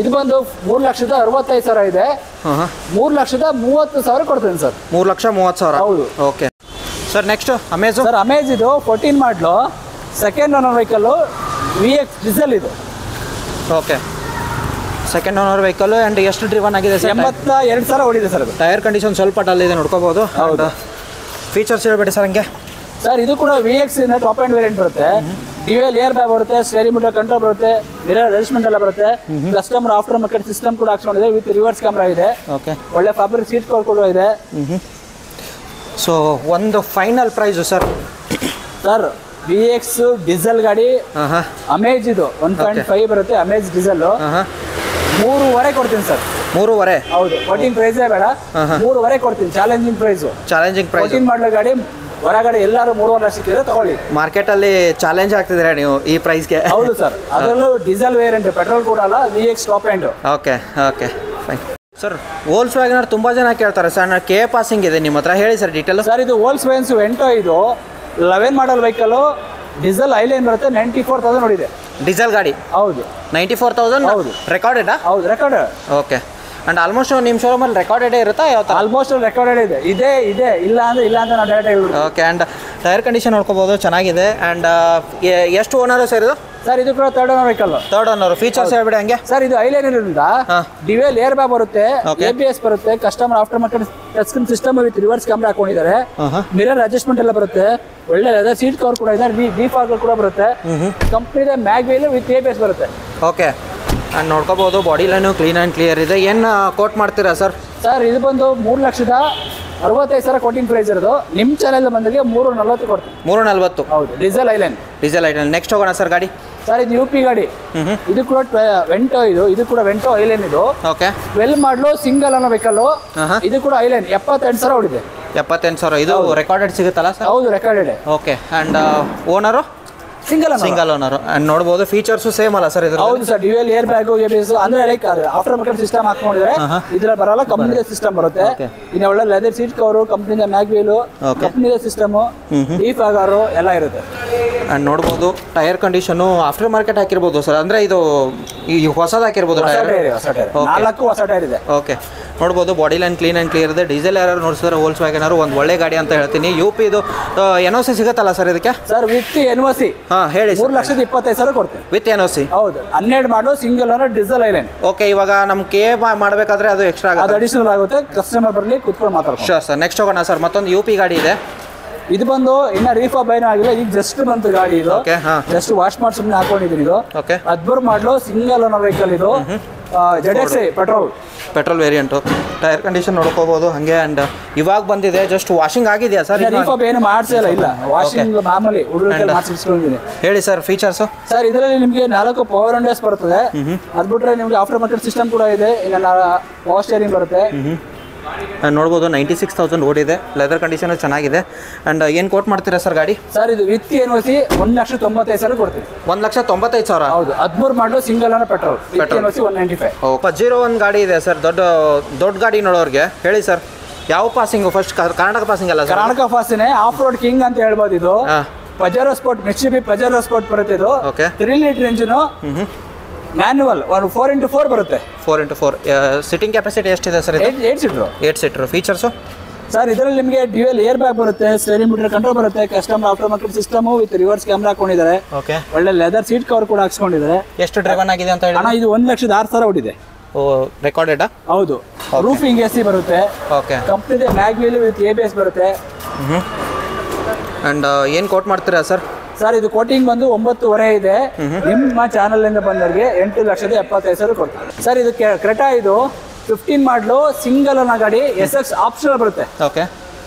ಇದು ಬಂದು 3,65,000 ಇದೆ. 3,30,000 ಕೊಡ್ತೀನಿ ಸರ್. 3,30,000. ಹೌದು. Okay sir, next Amaze. Sir Amaze ಇದು 14 model second owner vehicle, VX diesel ಇದು. Okay, second owner vehicle. And ಎಷ್ಟು ಡ್ರಿವನ್ ಆಗಿದೆ ಸರ್? 82,000 ಓಡಿದೆ ಸರ್. ಅದು ಟೈರ್ ಕಂಡೀಷನ್ ಸ್ವಲ್ಪ ಡಲ್ ಇದೆ, ನೋಡ್ಕೋಬಹುದು. ಹೌದು. ಫೀಚರ್ಸ್ ಹೇಳ್ಬೇಡಿ ಸರ್ ಹಂಗೆ. ಸರ್ ಇದು ಕೂಡ VX ಟಾಪ್ ಆ್ಯಂಡ್ ವೇರಿಯಂಟ್ ಬರುತ್ತೆ. ಡ್ಯುಯಲ್ ಏರ್ ಬ್ಯಾಗ್ ಬರುತ್ತೆ, ಸ್ಟೇರಿಂಗ್ ಮೀಟರ್ ಕಂಟ್ರೋಲ್ ಬರುತ್ತೆ, ಮಿರರ್ ಅಡ್ಜಸ್ಟ್ಮೆಂಟ್ ಎಲ್ಲ ಬರುತ್ತೆ. ಕಸ್ಟಮರ್ ಆಫ್ಟರ್ ಮಾರ್ಕೆಟ್ ಸಿಸ್ಟಮ್ ಕೂಡ ಹಾಕ್ಸ್ಕೊಂಡಿದೆ, ವಿತ್ ರಿವರ್ಸ್ ಕ್ಯಾಮ್ರಾ ಇದೆ. ಓಕೆ, ಒಳ್ಳೆ ಫ್ಯಾಬ್ರಿಕ್ ಸೀಟ್ ಕವರ್ ಕೂಡ ಇದೆ. ಸೊ ಒಂದು final price sir? Sir VX diesel ಗಾಡಿ, ಅಮೇಜ್ ಇದು 1.5 ಬರುತ್ತೆ, ಅಮೇಜ್ ಡೀಸೆಲ್. 3.5 ಕೊಡ್ತೀನಿ ಸರ್. 3.5? ಹೌದು. 14 ಪ್ರೈಸೇ ಬೇಡ, 3.5 ಕೊಡ್ತೀನಿ. Challenging price. 14 ಮಾಡಲ ಗಾಡಿ ಹೊರಗಡೆ ಎಲ್ಲರೂ 3.5 ಲಕ್ಷಕ್ಕಿದ್ರೆ ತಗೊಳ್ಳಿ. ಮಾರ್ಕೆಟಲ್ಲಿ ಚಾಲೆಂಜ್ ಆಗ್ತಿದ್ದೀರಾ ನೀವು ಈ ಪ್ರೈಸ್ಗೆ? ಹೌದು ಸರ್. ಅದರಲ್ಲೂ ಡೀಸೆಲ್ ವೇರಿಯಂಟ್, ಪೆಟ್ರೋಲ್ ಕೂಡ ಅಲ್ಲ, VX top end. Okay okay fine sir. ವೋಲ್ಸ್ ವ್ಯಾಗನರ್ ತುಂಬ ಜನ ಕೇಳ್ತಾರೆ ಸರ್. ಕೆ ಪಾಸಿಂಗ್ ಇದೆ ನಿಮ್ಮ ಹತ್ರ, ಹೇಳಿ ಸರ್ ಡೀಟೇಲ್. ಸರ್ ಇದು ವೋಲ್ಸ್ ವ್ಯಾಗನ್ ವೆಂಟೋ, ಇದು 11 ಮಾಡಲ್ ವೆಹಿಕಲ್, ಡೀಸೆಲ್ ಐಲೈನ್ ಬರುತ್ತೆ. 94,000 ನೋಡಿದೆ. ಡೀಸೆಲ್ ಗಾಡಿ? ಹೌದು. 94,000? ಹೌದು. ರೆಕಾರ್ಡೆಡಾ? ಹೌದು, ರೆಕಾರ್ಡೆಡ್. ಓಕೆ. ಆ್ಯಂಡ್ ಆಲ್ಮೋಸ್ಟ್ ನಿಮ್ಮ ಶೋರೂಮಲ್ಲಿ ರೆಕಾರ್ಡೆಡೇ ಇರುತ್ತಾ? ಯಾವ ಥರ? ಆಲ್ಮೋಸ್ಟ್ ರೆಕಾರ್ಡೆಡ್ ಇದೆ. ಇದೆ ಇಲ್ಲ ಅಂತ ನಾವು ಡೈರೆಕ್ಟ್ ಹೇಳ್ಬಿಡ್ತೀವಿ. ಓಕೆ. ಆ್ಯಂಡ್ ಟೈರ್ ಕಂಡೀಷನ್ ನೋಡ್ಕೋಬೋದು, ಚೆನ್ನಾಗಿದೆ. ಆ್ಯಂಡ್ ಎಷ್ಟು ಓನರು ಸರ್ ಇದು? ಸರ್ ಇದು ಕೂಡ third owner vehicle. Third owner. Features ಹೇಳ್ಬಿಡಿ ಹಂಗೆ. ಸರ್ ಇದು ಐಲೈನ್ ಇರೋದ್ರಿಂದ ಡ್ಯುಯಲ್ ಏರ್ ಬ್ಯಾಗ್ ಬರುತ್ತೆ, ABS ಬರುತ್ತೆ, customer after market touch screen system with reverse camera ಹಾಕೊಂಡಿದ್ದಾರೆ. ಮಿರರ್ ಅಡ್ಜಸ್ಟ್ಮೆಂಟ್ ಎಲ್ಲ ಬರುತ್ತೆ, ಒಳ್ಳೆ ಲೆದರ್ ಸೀಟ್ ಕವರ್ ಕೂಡ ಇದೆ, ಡಿಫಾಗರ್ ಕೂಡ ಬರುತ್ತೆ. ಕಂಪ್ನಿದೆ ಮ್ಯಾಗ್ ವೀಲ್ ವಿತ್ ABS ಬರುತ್ತೆ. ಓಕೆ. ಆ್ಯಂಡ್ ನೋಡ್ಕೋಬೋದು, body line clean and clear ಇದೆ. ಏನು ಕೋಟ್ ಮಾಡ್ತೀರಾ ಸರ್? ಸರ್ ಇದು ಬಂದು 3,65,000 ಕೋಟಿಂಗ್ ಪ್ರೈಸ್ ಇರೋದು. ನಿಮ್ಮ ಚಾನಲ್ ಬಂದಾಗ 340 ಕೊಡ್ತೀವಿ. 340? ಹೌದು. ಡೀಸೆಲ್ ಐಲೈನ್. ಡೀಸೆಲ್ ಐಲೈನ್. ನೆಕ್ಸ್ಟ್ ಹೋಗೋಣ ಸರ್ ಗಾಡಿ. ಸರ್ ಇದು UP ಗಾಡಿ. ಇದು ಕೂಡ ವೆಂಟೋ, ಇದು ಕೂಡ ವೆಂಟೋ ಐಲೈನ್. ಇದು ಓಕೆ. 12 ಮಾಡಲು ಸಿಂಗಲ್ ಅನ್ನೋ ವೆಹಿಕಲ್. ಇದು ಕೂಡ ಐಲೈನ್. 78,000 ಹೊಡಿದೆ. 78,000. ಇದು ರೆಕಾರ್ಡೆಡ್ ಸಿಗುತ್ತಲ್ಲ ಸರ್? ಹೌದು, recorded. Okay. And owner? Single owner. And ನೋಡ್ಬೋದು ಫೀಚರ್ಸು ಸೇಮ್ ಅಲ್ಲ ಸರ್ ಇದು? ಹೌದು sir. Dual air bag, ABS ಅಂದ್ರೆ ಲೈಕ್ ಆಫ್ಟರ್ ಮಾರ್ಕೆಟ್ ಸಿಸ್ಟಮ್ ಹಾಕೊಂಡಿದ್ರೆ ಇದ್ರಲ್ಲಿ ಬರಲ್ಲ, ಕಂಪ್ನಿದ ಸಿಸ್ಟಮ್ ಬರುತ್ತೆ. ಇನ್ನು ಒಳ್ಳೆ ಲೆದರ್ ಸೀಟ್ ಕವರು, ಕಂಪ್ನಿದ ಮ್ಯಾಗ್ ವೀಲು, ಕಂಪ್ನಿದ ಸಿಸ್ಟಮ್, ಡಿಫಾಗರ್ ಎಲ್ಲ ಇರುತ್ತೆ. ಆ್ಯಂಡ್ ನೋಡ್ಬೋದು ಟೈರ್ ಕಂಡೀಷನು ಆಫ್ಟರ್ ಮಾರ್ಕೆಟ್ ಹಾಕಿರ್ಬೋದು ಸರ್, ಅಂದರೆ ಇದು ಹೊಸದು ಹಾಕಿರ್ಬೋದು. 4 ಹೊಸ ಟೈರ್ ಇದೆ. ಓಕೆ. ನೋಡ್ಬೋದು body line clean and clear ಇದೆ. ಡೀಸೆಲ್ ಯಾರು ನೋಡಿಸಿದ್ರೆ ವೋಲ್ಸ್ ವ್ಯಾಗನರ್ ಒಂದು ಒಳ್ಳೆ ಗಾಡಿ ಅಂತ ಹೇಳ್ತೀನಿ. UP ಇದು NOC ಸಿಗುತ್ತಲ್ಲ ಸರ್ ಇದಕ್ಕೆ? Sir with NOC. ಹಾಂ ಹೇಳಿ. 3,25,000 ಕೊಡ್ತೀವಿ ವಿತ್ NOC. ಹೌದು. 12 ಮಾಡಲು ಸಿಂಗಲ್ ಓನರ್ ಡೀಸೆಲ್ ಐಲೈನ್. ಓಕೆ. ಇವಾಗ ನಮ್ಮ ಕೆ ಮಾಡಬೇಕಾದ್ರೆ ಅದು ಎಕ್ಸ್ಟ್ರಾ ಆಗುತ್ತೆ? ಅದು ಅಡಿಷನಲ್ ಆಗುತ್ತೆ. ಕಸ್ಟಮರ್ ಬರಲಿ ಕೂತ್ಕೊಂಡು ಮಾತಾಡ್ತಾರೆ. Sure sir. ನೆಕ್ಸ್ಟ್ ಹೋಗೋಣ ಸರ್. ಮತ್ತೊಂದು UP ಗಾಡಿ ಇದೆ. ಇದು ಬಂದು ಇನ್ನ ರೀಫಾಬ್ ಏನೂ ಆಗಿಲ್ಲ, ಈಗ ಜಸ್ಟ್ ಬಂತು ಗಾಡಿ. ಇದು ಜಸ್ಟ್ ವಾಶ್ ಮಾಡಿ ಸುಮ್ಮನೆ ಹಾಕೊಂಡಿದ್ದೀನಿ. ಇದು 14 ಮಾಡಲು ಸಿಂಗಲ್ ಓನರ್ ವೆಹಿಕಲ್. ಇದು ZX petrol variant. Tyre condition ನೋಡ್ಕೋಬೋದು ಹಾಗೆ. ಆ್ಯಂಡ್ ಇವಾಗ ಬಂದಿದೆ, ಜಸ್ಟ್ ವಾಷಿಂಗ್ ಆಗಿದೆಯಾ ಸರ್? ರೀಫಾಪ್ ಏನು ಮಾಡಿಸಿಲ್ಲ, ಇಲ್ಲ ವಾಷಿಂಗ್ ಮಾಮೂಲಿ ಹುಡುಗರಿಗೆ ಮಾಡಿಸ್ಕೊಂಡಿದ್ದೀನಿ. ಹೇಳಿ ಸರ್ ಫೀಚರ್ಸು. ಸರ್ ಇದರಲ್ಲಿ ನಿಮಗೆ 4 ಪವರ್ ವಿಂಡೋಸ್ ಬರ್ತದೆ. ಅದು ಬಿಟ್ಟರೆ ನಿಮಗೆ ಆಫ್ಟರ್ ಮಾರ್ಕೆಟ್ ಸಿಸ್ಟಮ್ ಕೂಡ ಇದೆ. ಇನ್ನು ಪವರ್ ಸ್ಟೇರಿಂಗ್ ಬರುತ್ತೆ. ನೋಡ್ಬೋದು 96,000 ಓಡಿದೆ. ಲೆದರ್ ಕಂಡೀಷನ್ ಚೆನ್ನಾಗಿದೆ. ಆ್ಯಂಡ್ ಏನು ಕೋಟ್ ಮಾಡ್ತೀರಾ ಸರ್ ಗಾಡಿ? ಸರ್ ಇದು ವಿತ್ NOC 1,95,000 ಕೊಡ್ತೀವಿ. 1,95,000? ಹೌದು. 13 ಮಾಡಲು ಸಿಂಗಲ್ ಅನ್ನೋ ಪೆಟ್ರೋಲ್ NOC 195. ಪಜೀರೋ ಒಂದು ಗಾಡಿ ಇದೆ ಸರ್, ದೊಡ್ಡ ಗಾಡಿ ನೋಡೋರಿಗೆ ಹೇಳಿ ಸರ್. ಯಾವ ಪಾಸಿಂಗು ಫಸ್ಟ್? ಕರ್ನಾಟಕ ಪಾಸಿಂಗ್ ಅಲ್ಲ ಸರ್? ಕರ್ನಾಟಕ ಪಾಸಿನೇ. ಆಫ್ ರೋಡ್ ಕಿಂಗ್ ಅಂತ ಹೇಳ್ಬೋದು ಇದು. ಪಜಾರೋ ಸ್ಪೋರ್ಟ್, ಮಿಟ್ಸುಬಿಷಿ ಪಜಾರೋ ಸ್ಪೋರ್ಟ್ ಬರುತ್ತೆ ಇದು. 3 ಲೀಟರ್ ಇಂಜಿನು, ಮ್ಯಾನ್ಯುವಲ್, 4x4 ಬರುತ್ತೆ. 4x4 ಸಿಟ್ಟಿಂಗ್ ಕೆಪಾಸಿಟಿ ಎಷ್ಟಿದೆ ಸರ್? 8 ಸೀಟರ್. ಫೀಚರ್ಸು ಸರ್ ಇದರಲ್ಲಿ ನಿಮಗೆ ಡ್ಯೂಯಲ್ ಏರ್ ಬ್ಯಾಗ್ ಬರುತ್ತೆ, ಸ್ಟೇರಿಂಗ್ ಮೀಟರ್ ಕಂಟ್ರೋಲ್ ಬರುತ್ತೆ, customer after market system with reverse camera ಹಾಕೊಂಡಿದ್ದಾರೆ. ಓಕೆ. ಒಳ್ಳೆ ಲೆದರ್ ಸೀಟ್ ಕವರ್ ಕೂಡ ಹಾಕ್ಸ್ಕೊಂಡಿದ್ದಾರೆ. ಎಷ್ಟು ಡ್ರೈವನ್ ಆಗಿದೆ ಅಂತ ಹೇಳಿ? ಅಣ್ಣ ಇದು 1,06,000 ಓಡಿದೆ. ರೆಕಾರ್ಡೆಡ್? ಹೌದು. ರೂಫಿಂಗ್ AC ಬರುತ್ತೆ. ಓಕೆ. ಕಂಪ್ನಿದೆ ಮ್ಯಾಗ್ವೀಲ್ ವಿತ್ ABS ಬರುತ್ತೆ. ಆ್ಯಂಡ್ ಏನು ಕೋಟ್ ಮಾಡ್ತೀರಾ ಸರ್? ಸರ್ ಇದು ಕೋಟಿಂಗ್ ಬಂದು 9.5 ಇದೆ. ನಿಮ್ಮ ಚಾನಲ್ ಇಂದ ಬಂದವರಿಗೆ 8,75,000 ಕೊಡ್ತಾರೆ. ಸರ್ ಇದು ಕ್ರೆಟಾ, ಇದು 15 ಮಾಡಲು ಸಿಂಗಲ್ ಅನ್ನೋ ಗಾಡಿ. SX ಆಪ್ಷನಲ್ ಬರುತ್ತೆ. ಓಕೆ.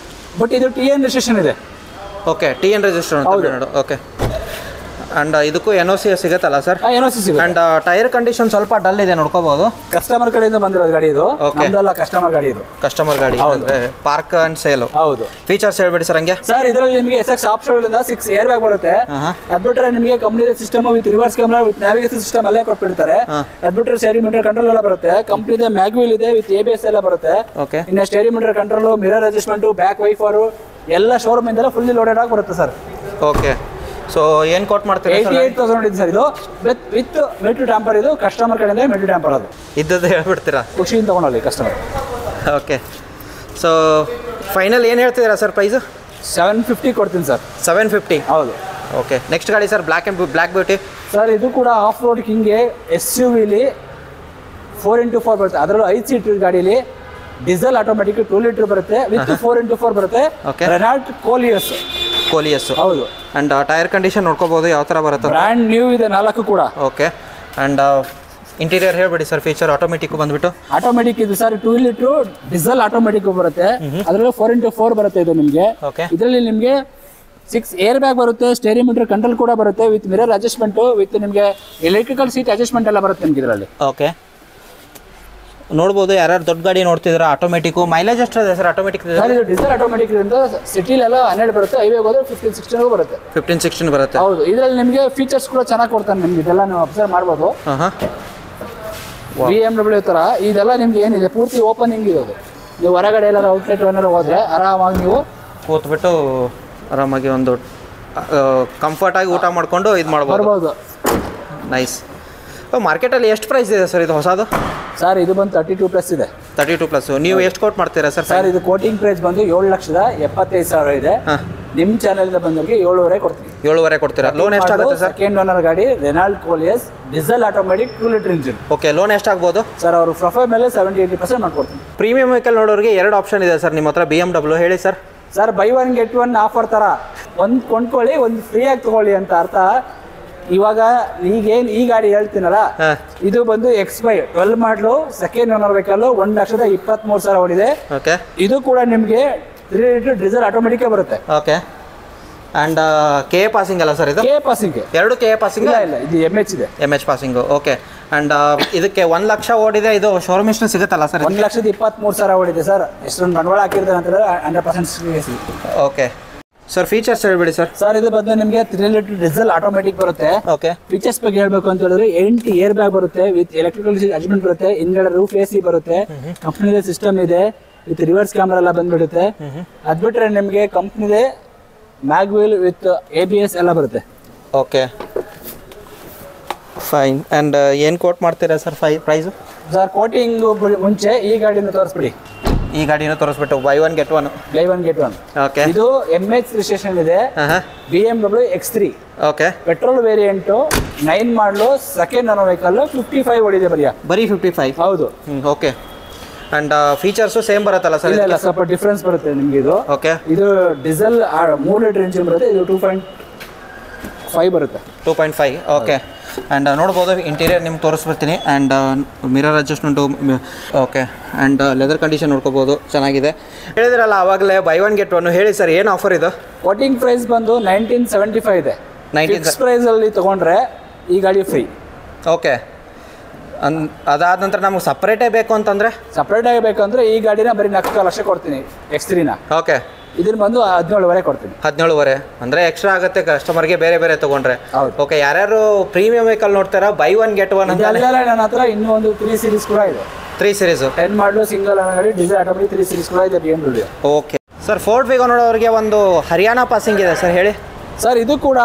ಬಟ್ ಇದು TN ರಿಜಿಸ್ಟ್ರೇಷನ್ ಇದೆ. ಓಕೆ, TN ರಿಜಿಸ್ಟ್ರೇಷನ್ ಅಂತ. ಓಕೆ. ಆ್ಯಂಡ್ ಇದಕ್ಕೂ NOC ಸಿಗುತ್ತಲ್ಲ ಸರ್? NOC ಸಿಗುತ್ತೆ. ಆ್ಯಂಡ್ ಟೈರ್ ಕಂಡೀಷನ್ ಸ್ವಲ್ಪ ಡಲ್ ಇದೆ, ನೋಡ್ಕೋಬಹುದು. ಕಸ್ಟಮರ್ ಕಡೆಯಿಂದ ಬಂದಿರೋದು ಗಾಡಿ ಇದು. ನಮ್ದಲ್ಲ, ಕಸ್ಟಮರ್ ಗಾಡಿ ಇದು. ಕಸ್ಟಮರ್ ಗಾಡಿ ಅಂದ್ರೆ ಪಾರ್ಕ್ ಅಂಡ್ ಸೇಲ್. ಹೌದು. ಫೀಚರ್ಸ್ ಹೇಳ್ಬೇಡಿ ಸರ್ ಹಂಗೆ. ಸರ್ ಇದರಲ್ಲಿ ನಿಮಗೆ SX ಆಪ್ಷನ್ ಇಂದ 6 ಏರ್ ಬ್ಯಾಗ್ ಬರುತ್ತೆ. ಅದ್ಬಿಟ್ರೆ ನಿಮಗೆ company system with reverse camera with navigation system ಅಲ್ಲೇ ಕೊಟ್ಬಿಡ್ತಾರೆ. ಅದ್ಬಿಟ್ರೆ ಸ್ಟೇರಿಂಗ್ ಮೀಟರ್ ಕಂಟ್ರೋಲ್ ಎಲ್ಲ ಬರುತ್ತೆ. ಕಂಪ್ನಿದ ಮ್ಯಾಗ್ವೀಲ್ ಇದೆ ವಿತ್ ABS ಎಲ್ಲ ಬರುತ್ತೆ. ಓಕೆ. ಇನ್ನು steering meter control, mirror adjustment, back wiper ಎಲ್ಲ ಶೋರೂಮ್ ಇಂದ ಫುಲ್ಲಿ ಲೋಡೆಡ್ ಆಗಿ ಬರುತ್ತೆ ಸರ್. ಓಕೆ. ಸೊ ಏನು ಕೋಟ್ ಮಾಡ್ತೀರಾ? 88,000 ಇದೆ ಸರ್ ಇದು ವಿತ್ ಮೆಟು ಟ್ಯಾಂಪರ್. ಇದು ಕಸ್ಟಮರ್ ಕಡೆಯಿಂದ ಮೆಟು ಟ್ಯಾಂಪರ್ ಅದು ಇದ್ದದ್ದು ಹೇಳ್ಬಿಡ್ತೀರಾ? ಖುಷಿಯಿಂದ ತಗೊಳ್ಳಲಿ ಕಸ್ಟಮರ್. ಓಕೆ. ಸೊ ಫೈನಲ್ ಏನು ಹೇಳ್ತಿದ್ದೀರಾ ಸರ್ ಪ್ರೈಸು? 750 ಕೊಡ್ತೀನಿ ಸರ್. 750? ಹೌದು. ಓಕೆ. ನೆಕ್ಸ್ಟ್ ಗಾಡಿ ಸರ್, ಬ್ಲ್ಯಾಕ್ ಬ್ಯೂಟಿ. ಸರ್ ಇದು ಕೂಡ ಆಫ್ ರೋಡ್ ಕಿಂಗ್ಗೆ SUVಲಿ 4x4 ಬರುತ್ತೆ. ಅದರಲ್ಲೂ 5 ಸೀಟರ್ ಗಾಡೀಲಿ ಡೀಸೆಲ್ ಆಟೋಮೆಟಿಕ್ 2 ಲೀಟರ್ ಬರುತ್ತೆ ವಿತ್ 4x4 ಬರುತ್ತೆ. Renault coleus. ಹೌದು. ಆ್ಯಂಡ್ ಟೈರ್ ಕಂಡೀಷನ್ ನೋಡ್ಕೋಬಹುದು ಯಾವ ಥರ ಬರುತ್ತೆ? ಬ್ರ್ಯಾಂಡ್ ನ್ಯೂ ಇದೆ 4 ಕೂಡ. ಓಕೆ. ಆ್ಯಂಡ್ ಇಂಟೀರಿಯರ್ ಹೇಳ್ಬಿಡಿ ಸರ್. ಫೀಚರ್ ಆಟೋಮೆಟಿಕ್ ಬಂದ್ಬಿಟ್ಟು ಆಟೋಮೆಟಿಕ್ ಇದು ಸರ್. 2 ಲೀಟರ್ ಡೀಸೆಲ್ ಆಟೋಮೆಟಿಕ್ ಬರುತ್ತೆ. ಅದರಲ್ಲಿ 4x4 ಬರುತ್ತೆ ಇದು ನಿಮಗೆ. ಇದರಲ್ಲಿ ನಿಮಗೆ 6 ಏರ್ ಬ್ಯಾಗ್ ಬರುತ್ತೆ, ಸ್ಟೇರಿಂಗ್ ಮೀಟರ್ ಕಂಟ್ರೋಲ್ ಕೂಡ ಬರುತ್ತೆ ವಿತ್ ಮಿರರ್ ಅಡ್ಜಸ್ಟ್ಮೆಂಟ್ ವಿತ್ ನಿಮಗೆ ಎಲೆಕ್ಟ್ರಿಕಲ್ ಸೀಟ್ ಅಡ್ಜಸ್ಟ್ಮೆಂಟ್ ಎಲ್ಲ ಬರುತ್ತೆ ನಿಮಗೆ ಇದರಲ್ಲಿ. ಓಕೆ. ನೋಡ್ಬೋದು ಯಾರ್ಯಾರು ದೊಡ್ಡ ಗಾಡಿ ನೋಡ್ತಿದ್ರೆ ಆಟೋಮೆಟಿಕ್. ಮೈಲೇಜ್ ಎಷ್ಟು ಇದೆ ಸರ್ ಆಟೋಮೆಟಿಕ್? ಡೀಸೆಲ್ ಆಟೋಮೆಟಿಕ್ ಸಿಟಿಲೆಲ್ಲ 12 ಬರುತ್ತೆ, ಹೈವೇ ಹೋದ್ರೆ 15-16 ಬರುತ್ತೆ. 15-16 ಬರುತ್ತೆ. ಹೌದು. ಇದರಲ್ಲಿ ನಿಮಗೆ ಫೀಚರ್ಸ್ ಕೂಡ ಚೆನ್ನಾಗಿ ಕೊಡ್ತಾನೆ ನಿಮ್ಗೆ. ಇದೆಲ್ಲ ನೀವು ಅಬ್ಸರ್ವ್ ಮಾಡ್ಬೋದು. BMW ಥರ ಇದೆಲ್ಲ ನಿಮ್ಗೆ ಏನಿದೆ ಪೂರ್ತಿ ಓಪನಿಂಗ್ ಇರೋದು. ನೀವು ಹೊರಗಡೆ ಎಲ್ಲಾರು ಔಟ್ಲೆಟ್ ಏನಾರು ಹೋದ್ರೆ ಆರಾಮಾಗಿ ನೀವು ಕೂತ್ಬಿಟ್ಟು ಆರಾಮಾಗಿ ಒಂದು ಕಂಫರ್ಟ್ ಆಗಿ ಊಟ ಮಾಡ್ಕೊಂಡು ಇದು ಮಾಡ್ಬೋದು. ನೈಸ್. ಮಾರ್ಕೆಟಲ್ಲಿ ಎಷ್ಟು ಪ್ರೈಸ್ ಇದೆ ಸರ್ ಇದು ಹೊಸದು? ಸರ್ ಇದು ಬಂದು 32+ ಇದೆ. 32+. ನೀವು ಎಷ್ಟು ಕೋಟ್ ಮಾಡ್ತೀರಾ ಸರ್? ಸರ್ ಇದು ಕೋಟಿಂಗ್ ಪ್ರೈಸ್ ಬಂದು 7,75,000 ಇದೆ. ನಿಮ್ಮ ಚಾನಲಿಂದ ಬಂದವರಿಗೆ 7,500 ಕೊಡ್ತೀವಿ. 7,500 ಕೊಡ್ತೀರಾ? ಲೋನ್ ಎಷ್ಟಾಗುತ್ತೆ ಸರ್? ಸೆಕೆಂಡ್ ಓನರ್ ಗಾಡಿ, Renault coleus, diesel automatic 2 litre engine. Okay. Loan ಎಷ್ಟಾಗ್ಬೋದು ಸರ್? ಅವರು ಪ್ರೊಫೈಲ್ ಮೇಲೆ 70-80% ಮಾಡ್ಕೊಡ್ತೀನಿ. ಪ್ರೀಮಿಯಂ ವೆಹಿಕಲ್ ನೋಡೋರಿಗೆ 2 ಆಪ್ಷನ್ ಇದೆ ಸರ್ ನಿಮ್ಮ ಹತ್ರ. BMW ಹೇಳಿ sir. Sir by 1 get 1 offer ಥರ ಒಂದು ಕೊಂಡ್ಕೊಳ್ಳಿ ಒಂದು ಫ್ರೀಯಾಗಿ ತೊಗೊಳ್ಳಿ ಅಂತ ಅರ್ಥ. ಇವಾಗ ಈಗೇನು ಈ ಗಾಡಿ ಹೇಳ್ತೀನಲ್ಲ, ಇದು ಬಂದು X5 12 ಮಾಡಲು ಸೆಕೆಂಡ್ ಓನರ್ ವೆಹಿಕಲ್ 1,23,000 ಓಡಿದೆ. ಓಕೆ. ಇದು ಕೂಡ ನಿಮಗೆ 3 ಲೀಟರ್ ಡೀಸೆಲ್ ಆಟೋಮೆಟಿಕ್ ಬರುತ್ತೆ. ಓಕೆ. ಆ್ಯಂಡ್ KA ಪಾಸಿಂಗ್ ಅಲ್ಲ ಸರ್ ಇದು? KA passing. 2 KA passing? ಇಲ್ಲ, ಇದು MH ಇದೆ. MH passing. ಓಕೆ. ಆ್ಯಂಡ್ ಇದಕ್ಕೆ 1 ಲಕ್ಷ ಓಡಿದೆ. ಇದು ಶೋರೂಮ್ ಎಷ್ಟು ಸಿಗುತ್ತಲ್ಲ ಸರ್? 1,23,000 ಓಡಿದೆ ಸರ್. ಎಷ್ಟೊಂದು ಬಂಡವಾಳ ಹಾಕಿರ್ತಾರೆ ಅಂತಂದ್ರೆ 100% ಸಿಗುತ್ತೆ. Okay sir. ಫೀಚರ್ಸ್ ಹೇಳ್ಬಿಡಿ ಸರ್. ಸರ್ ಇದು ಬಂದು ನಿಮಗೆ 3 ಲೀಟರ್ ಡೀಸೆಲ್ ಆಟೋಮೆಟಿಕ್ ಬರುತ್ತೆ. ಓಕೆ. ಫೀಚರ್ಸ್ ಬಗ್ಗೆ ಹೇಳ್ಬೇಕು ಅಂತ ಹೇಳಿದ್ರೆ 8 ಏರ್ ಬ್ಯಾಗ್ ಬರುತ್ತೆ ವಿತ್ ಎಲೆಕ್ಟ್ರಿಕಲ್ ಅಡ್ಜಸ್ಟ್ಮೆಂಟ್ ಬರುತ್ತೆ. ಹಿಂದ್ಗಡೆ ರೂಫ್ AC ಬರುತ್ತೆ. ಕಂಪ್ನಿದೆ ಸಿಸ್ಟಮ್ ಇದೆ ವಿತ್ ರಿವರ್ಸ್ ಕ್ಯಾಮ್ರಾ ಎಲ್ಲ ಬಂದ್ಬಿಡುತ್ತೆ. ಅದ್ಬಿಟ್ರೆ ನಿಮಗೆ ಕಂಪ್ನಿದೆ ಮ್ಯಾಗ್ವೀಲ್ ವಿತ್ ABS ಎಲ್ಲ ಬರುತ್ತೆ. Okay fine. ಆ್ಯಂಡ್ ಏನು ಕೋಟ್ ಮಾಡ್ತೀರಾ ಸರ್ ಪ್ರೈಸು? ಸರ್ ಕೋಟಿಂಗ್ ಮುಂಚೆ ಈ ಗಾಡಿನ ತೋರಿಸ್ಬಿಡಿ. ಈ ಗಾಡಿನ ತೋರಿಸ್ಬಿಟ್ಟು ಬೈ 1 get 1. ಓಕೆ. ಇದು MH ರಿಜಿಸ್ಟ್ರೇಷನ್ ಇದೆ. BMW X3. Okay. Petrol variant 9 ಮಾಡಲು ಸೆಕೆಂಡ್ ಓನರ್ ವೆಹಿಕಲ್ 55 ಓಡಿದೆ ಬರೀ 55. ಹೌದು. ಓಕೆ. ಆ್ಯಂಡ್ ಫೀಚರ್ಸು ಸೇಮ್ ಬರುತ್ತಲ್ಲ ಸರ್? ಇಲ್ಲ, ಸ್ವಲ್ಪ ಡಿಫ್ರೆನ್ಸ್ ಬರುತ್ತೆ ನಿಮಗೆ ಇದು. ಓಕೆ. ಇದು ಡೀಸೆಲ್ 3 ಲೀಟರ್ ಇಂಜಿನ್ ಬರುತ್ತೆ. ಇದು 2.5 ಬರುತ್ತೆ. 2.5. ಓಕೆ. ಆ್ಯಂಡ್ ನೋಡ್ಬೋದು ಇಂಟೀರಿಯರ್ ನಿಮ್ಗೆ ತೋರಿಸ್ಬಿಡ್ತೀನಿ. And mirror adjustment okay. And leather condition ನೋಡ್ಕೋಬೋದು, ಚೆನ್ನಾಗಿದೆ. ಹೇಳಿದ್ರಲ್ಲ ಆವಾಗಲೇ ಬೈ ಒನ್ ಗೆಟ್ ಒನ್, ಹೇಳಿ ಸರ್ ಏನು ಆಫರ್ ಇದು? ಕೋಟಿಂಗ್ ಪ್ರೈಸ್ ಬಂದು 1975 ಇದೆ. 19 ಪ್ರೈಸಲ್ಲಿ ತೊಗೊಂಡ್ರೆ ಈ ಗಾಡಿ ಫ್ರೀ. ಓಕೆ. ಅದಾದ ನಂತರ ನಮ್ಗೆ ಸಪ್ರೇಟೇ ಬೇಕು ಅಂತಂದರೆ? ಸಪ್ರೇಟಾಗಿ ಬೇಕಂದರೆ ಈ ಗಾಡಿನ ಬರೀ 4 ಲಕ್ಷ ಕೊಡ್ತೀನಿ, X3ನ. ಓಕೆ. ಇದನ್ನ ಬಂದು 17,500 ಕೊಡ್ತೀನಿ. 17,500 ಅಂದರೆ ಎಕ್ಸ್ಟ್ರಾ ಆಗುತ್ತೆ ಕಸ್ಟಮರ್ಗೆ ಬೇರೆ ಬೇರೆ ತೊಗೊಂಡ್ರೆ. ಹೌದು. ಓಕೆ. ಯಾರ್ಯಾರು ಪ್ರೀಮಿಯಂ ವೆಹಿಕಲ್ ನೋಡ್ತಾರಾ ಬೈ ಒನ್ ಗೆಟ್ ಒನ್ ಅಂತ ನನ್ನ ಹತ್ರ ಇನ್ನೂ ಒಂದು 3 ಸೀರೀಸ್ ಕೂಡ ಇದೆ. 3 ಸೀರೀಸು 10 ಮಾಡಲು ಸಿಂಗಲ್ ಗಾಡಿ, ಡೀಸೆಲ್ ಆಟೋಮೆಟಿಕ್ 3 ಸೀರೀಸ್ ಕೂಡ ಇದೆ BMW. Okay sir. ಫೋರ್ಡ್ ವಿಗೋ ನೋಡೋರಿಗೆ ಒಂದು ಹರಿಯಾಣ ಪಾಸಿಂಗ್ ಇದೆ ಸರ್, ಹೇಳಿ ಸರ್. ಇದು ಕೂಡ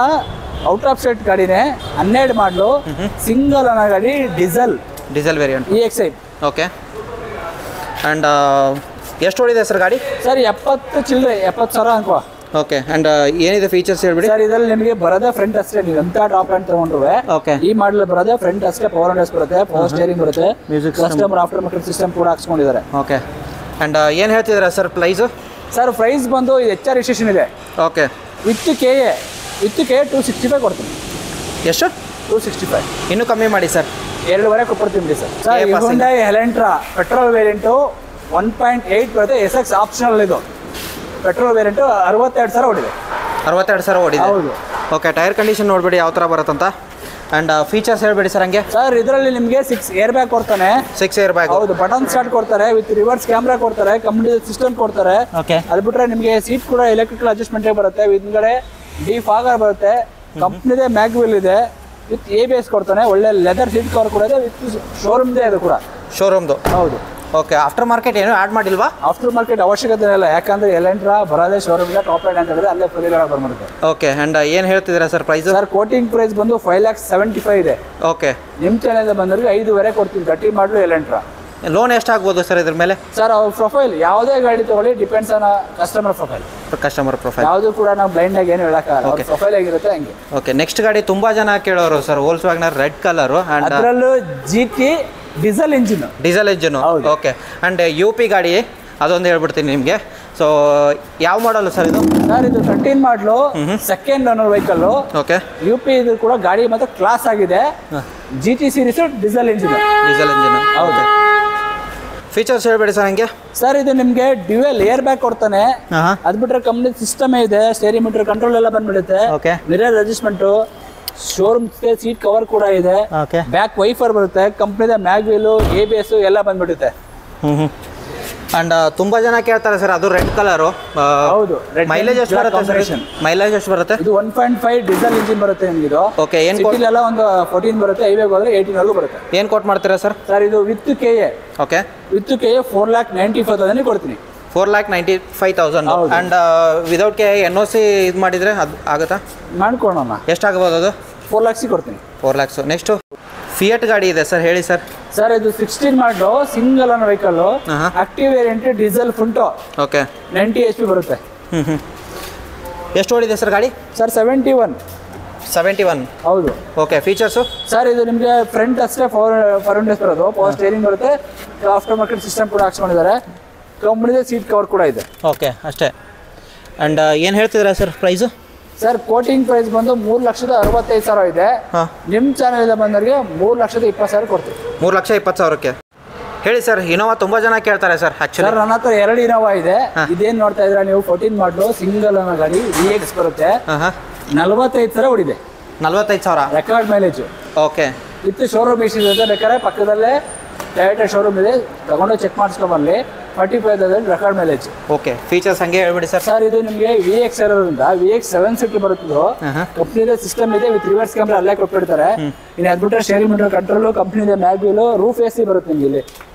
ಔಟ್ ಆಫ್ ಸ್ಟೇಟ್ ಗಾಡಿನೇ, 12 ಮಾಡಲು ಸಿಂಗಲ್ ಗಾಡಿ, diesel variant EXI. Okay. And ಎಷ್ಟು ಓಡಿದೆ ಸರ್ ಗಾಡಿ? ಸರ್ 70,000 ಅನ್ಕೋ. ಓಕೆ. ಆ್ಯಂಡ್ ಏನಿದೆ ಫೀಚರ್ಸ್ ಹೇಳ್ಬಿಡಿ ಸರ್. ಇದರಲ್ಲಿ ನಿಮಗೆ ಬರೋದೇ ಫ್ರಂಟ್ ಅಷ್ಟೇ, ನೀವು ಎಂತ ಟಾಪ್ ಹ್ಯಾಂಡ್ ತಗೊಂಡ್ರು ಓಕೆ ಈ ಮಾಡಲ್ ಬರೋದೇ ಫ್ರಂಟ್ ಅಷ್ಟೇ. ಪವರ್ ಅಂಡರ್ಸ್ ಬರುತ್ತೆ, ಪವರ್ ಸ್ಟೇರಿಂಗ್ ಬರುತ್ತೆ, ಕಸ್ಟಮರ್ ಆಫ್ಟರ್ ಮಾರ್ಕೆಟ್ ಸಿಸ್ಟಮ್ ಕೂಡ ಹಾಕ್ಸ್ಕೊಂಡಿದ್ದಾರೆ. ಓಕೆ. ಆ್ಯಂಡ್ ಏನು ಹೇಳ್ತಿದ್ದೀರಾ ಸರ್ ಪ್ರೈಸು? ಸರ್ ಪ್ರೈಸ್ ಬಂದು ಇದು HR ರಿಜಿಸ್ಟ್ರೇಷನ್ ಇದೆ. ಓಕೆ. ವಿತ್ ಕೆ 265 ಕೊಡ್ತೀನಿ. ಎಷ್ಟು? 265. ಇನ್ನೂ ಕಮ್ಮಿ ಮಾಡಿ ಸರ್. 2.5 ಕೊಡ್ತೀನಿ sir. Sir Hyundai Elantra petrol variant 1.8 ಬರುತ್ತೆ, SX ಆಪ್ಷನಲ್. ಇದು ಪೆಟ್ರೋಲ್ ವೇರಿಯಂಟು 62,000 ಓಡಿದೆ. 62,000 ಓಡಿದೆ. ಹೌದು. ಓಕೆ. ಟೈರ್ ಕಂಡೀಷನ್ ನೋಡ್ಬೇಡಿ ಯಾವ ಥರ ಬರುತ್ತಂತ. ಆ್ಯಂಡ್ ಫೀಚರ್ಸ್ ಹೇಳ್ಬೇಡಿ ಸರ್ ಹಂಗೆ. ಸರ್ ಇದರಲ್ಲಿ ನಿಮಗೆ 6 ಏರ್ ಬ್ಯಾಗ್ ಕೊಡ್ತಾನೆ. 6 ಏರ್ ಬ್ಯಾಗ್. ಹೌದು. ಬಟನ್ ಸ್ಟಾರ್ಟ್ ಕೊಡ್ತಾರೆ, ವಿತ್ ರಿವರ್ಸ್ ಕ್ಯಾಮ್ರಾ ಕೊಡ್ತಾರೆ, ಕಂಪ್ನಿ ಸಿಸ್ಟಮ್ ಕೊಡ್ತಾರೆ. ಓಕೆ. ಅದು ಬಿಟ್ಟರೆ ನಿಮಗೆ ಸೀಟ್ ಕೂಡ ಎಲೆಕ್ಟ್ರಿಕಲ್ ಅಡ್ಜಸ್ಟ್ಮೆಂಟೇ ಬರುತ್ತೆ. ಹಿಂದ್ಗಡೆ ಡಿಫಾಗರ್ ಬರುತ್ತೆ, ಕಂಪ್ನಿದೇ ಮ್ಯಾಗ್ ವೀಲ್ ಇದೆ, ವಿತ್ ABS ಕೊಡ್ತಾನೆ. ಒಳ್ಳೆ ಲೆದರ್ ಸೀಟ್ ಕವರ್ ಕೂಡ ಇದೆ, ವಿತ್ ಶೋರೂಮ್ದೇ ಅದು ಕೂಡ. ಶೋರೂಮ್ದು? ಹೌದು. ಓಕೆ. ಆಫ್ಟರ್ ಮಾರ್ಕೆಟ್ ಏನು ಆ್ಯಡ್ ಮಾಡಿಲ್ವಾ? ಆಫ್ಟರ್ ಮಾರ್ಕೆಟ್ ಅವಶ್ಯಕತೆ ಇಲ್ಲ, ಯಾಕಂದ್ರೆ ಎಲೆಂಟ್ರಾ ಬರೋದೇ ಶೋರೂಮ್ಗೆ ಟಾಪ್ ಲೈನ್ ಅಂತ ಹೇಳಿದ್ರೆ ಅಲ್ಲೇ ಫುಲ್ ಬಂದ್ಬಿಡುತ್ತೆ. ಓಕೆ. ಆ್ಯಂಡ್ ಏನು ಹೇಳ್ತಿದ್ದೀರಾ sir price? Sir quoting price ಬಂದು 5,75,000 ಇದೆ. ಓಕೆ. ನಿಮ್ಮ ಚಾನಲ್ ಬಂದವ್ರಿಗೆ 5,500 ಕೊಡ್ತೀನಿ. 30 ಮಾಡಲು ಎಲೆಂಟ್ರಾ. ಲೋನ್ ಎಷ್ಟಾಗ್ಬೋದು ಸರ್ ಇದ್ರ ಮೇಲೆ? ಸರ್ ಅವ್ರ ಪ್ರೊಫೈಲ್ ಯಾವುದೇ ಗಾಡಿ ತಗೊಳ್ಳಿ, ಡಿಪೆಂಡ್ಸ್ ಆನ್ ಕಸ್ಟಮರ್ ಪ್ರೊಫೈಲ್. ಯಾವುದು ಕೂಡ ನಾವು ಬ್ಲೈಂಡ್ ಆಗಿ ಏನು ಹೇಳಕ್ಕಾಗಲ್ಲ, ಅವ್ರ ಪ್ರೊಫೈಲ್ ಆಗಿರುತ್ತೆ ಹಂಗೆ. ಓಕೆ. ನೆಕ್ಸ್ಟ್ ಗಾಡಿ ತುಂಬಾ ಜನ ಕೇಳೋರು sir, Volkswagen red colour, and ಅದರಲ್ಲೂ GT diesel engine. Okay. And UP ಗಾಡಿ ಅದೊಂದು ಹೇಳ್ಬಿಡ್ತೀನಿ ನಿಮಗೆ. ಸೊ ಯಾವ ಮಾಡಲು ಸರ್ ಇದು? ಸರ್ ಇದು 13 ಮಾಡಲು, second owner vehicle. Okay. UP ಇದು ಕೂಡ ಗಾಡಿ ಮತ್ತೆ ಕ್ಲಾಸ್ ಆಗಿದೆ. GT series diesel engine. ಹೌದು. ಫೀಚರ್ಸ್ ಹೇಳ್ಬೇಡಿ ಸರ್ ಹಂಗೆ. ಸರ್ ಇದು ನಿಮಗೆ ಡ್ಯುಯಲ್ ಏರ್ ಬ್ಯಾಗ್ ಕೊಡ್ತಾನೆ. ಅದು ಬಿಟ್ರೆ ಕಂಪ್ನಿ ಸಿಸ್ಟಮ್ ಇದೆ, ಸ್ಟೇರಿಂಗ್ ಮೀಟರ್ ಕಂಟ್ರೋಲ್ ಎಲ್ಲ ಬಂದ್ಬಿಡುತ್ತೆ. Okay. Mirror adjustment, showroom seat cover ಕೂಡ ಇದೆ. ಓಕೆ. ಬ್ಯಾಕ್ ವೈಫರ್ ಬರುತ್ತೆ, ಕಂಪ್ನಿದ ಮ್ಯಾಗ್ ವೀಲು, ABS ಎಲ್ಲ ಬಂದ್ಬಿಡುತ್ತೆ. ಆ್ಯಂಡ್ ತುಂಬ ಜನ ಕೇಳ್ತಾರೆ ಸರ್, ಅದು ರೆಡ್ ಕಲರು. ಹೌದು. ಮೈಲೇಜ್ ಎಷ್ಟು ಬರುತ್ತೆ ಸರ್? ಮೈಲೇಜ್ ಎಷ್ಟು ಬರುತ್ತೆ? ಇದು 1.5 ಡೀಸೆಲ್ ಇಂಜಿನ್ ಬರುತ್ತೆ ನಿಮಗೆ ಇದು. ಓಕೆ. ಏನು ಸಿಟಿಲೆಲ್ಲ ಒಂದು 14 ಬರುತ್ತೆ, ಹೈವೇಗೆ ಹೋದ್ರೆ 18 ಬರುತ್ತೆ. ಏನು ಕೋಟ್ ಮಾಡ್ತೀರಾ ಸರ್? ಸರ್ ಇದು with KA. Okay. With KA 4,95,000 ಕೊಡ್ತೀನಿ. 4,95,000. ಆ್ಯಂಡ್ ವಿದೌಟ್ KA NOC ಇದು ಮಾಡಿದರೆ ಅದು ಆಗುತ್ತಾ? ಮಾಡ್ಕೊಳೋಣ. ಎಷ್ಟಾಗ್ಬೋದು ಅದು? 4 lakhs ಕೊಡ್ತೀನಿ. 4 lakhs. ನೆಕ್ಸ್ಟು ಫಿಯಟ್ ಗಾಡಿ ಇದೆ ಸರ್, ಹೇಳಿ ಸರ್. ಸರ್ ಇದು 16 ಮಾಡಲು ಸಿಂಗಲ್ ಅನ್ನೋ vehicle, active variant, diesel Punto. Okay. 90 HP ಬರುತ್ತೆ. ಎಷ್ಟು ಓಡಿದೆ ಸರ್ ಗಾಡಿ? ಸರ್ 71. ಹೌದು. ಓಕೆ. ಫೀಚರ್ಸು? ಸರ್ ಇದು ನಿಮಗೆ ಫ್ರಂಟ್ ಅಷ್ಟೇ ಪವರ್ ವಿಂಡೋಸ್ ಬರೋದು, ಪವರ್ ಸ್ಟೇರಿಂಗ್ ಬರುತ್ತೆ, ಆಫ್ಟರ್ ಮಾರ್ಕೆಟ್ ಸಿಸ್ಟಮ್ ಕೂಡ ಹಾಕ್ಸ್ಕೊಂಡಿದ್ದಾರೆ, ಕಂಪ್ನಿದೇ ಸೀಟ್ ಕವರ್ ಕೂಡ ಇದೆ. ಓಕೆ ಅಷ್ಟೇ. ಆ್ಯಂಡ್ ಏನು ಹೇಳ್ತಿದ್ದೀರಾ sir price? Sir quoting price ಬಂದು 3,65,000 ಇದೆ. ನಿಮ್ಮ ಚಾನಲ್ ಬಂದವರಿಗೆ 3,20,000 ಕೊಡ್ತೀವಿ. 3,20,000ಕ್ಕೆ ಹೇಳಿ ಸರ್. ಇನೋವಾ ತುಂಬ ಜನ ಕೇಳ್ತಾರೆ ಸರ್. ಆ್ಯಕ್ಚುಲಿ ಸರ್ ನನ್ನ ಹತ್ರ 2 ಇನೋವಾ ಇದೆ. ಇದೇನು ನೋಡ್ತಾ ಇದ್ದೀರಾ ನೀವು, 14 ಮಾಡಲು ಸಿಂಗಲ್ ಅನ್ನೋ ಗಾಡಿ, VX ಬರುತ್ತೆ. 45,000 ಹೊಡಿದೆ. 45,000 record mileage. Okay. With showroom issue ಇದೆ, ಬೇಕಾದ್ರೆ ಪಕ್ಕದಲ್ಲೇ ಟೊಯೋಟಾ ಶೋರೂಮ್ ಇದೆ, ತಗೊಂಡು ಚೆಕ್ ಮಾಡಿಸ್ಕೊಂಬರ್ಲಿ. 45,000 ರೆಕಾರ್ಡ್ ಮೈಲೇಜ್. ಓಕೆ. ಫೀಚರ್ಸ್ ಹಂಗೆ ಹೇಳ್ಬಿಡಿ ಸರ್. ಸರ್ ಇದು ನಿಮಗೆ VX ಇರೋದ್ರಿಂದ VX 7 ಸೀಟ್ ಬರುತ್ತದು. ಕಂಪ್ನಿದೇ ಸಿಸ್ಟಮ್ ಇದೆ, ವಿತ್ ರಿವರ್ಸ್ ಕ್ಯಾಮ್ರಾ ಅಲ್ಲೇ ಕೊಟ್ಬಿಡ್ತಾರೆ. ಇನ್ನು ಅದ್ಬಿಟ್ರೆ ಸ್ಟೇರಿಂಗ್ ಮೀಟರ್ ಕಂಟ್ರೋಲು, ಕಂಪ್ನಿದೇ ಮ್ಯಾಗ್ ವೀಲು, ರೂಫ್ AC ಬರುತ್ತೆ ನಿಮಗೆ. ಇಲ್ಲಿ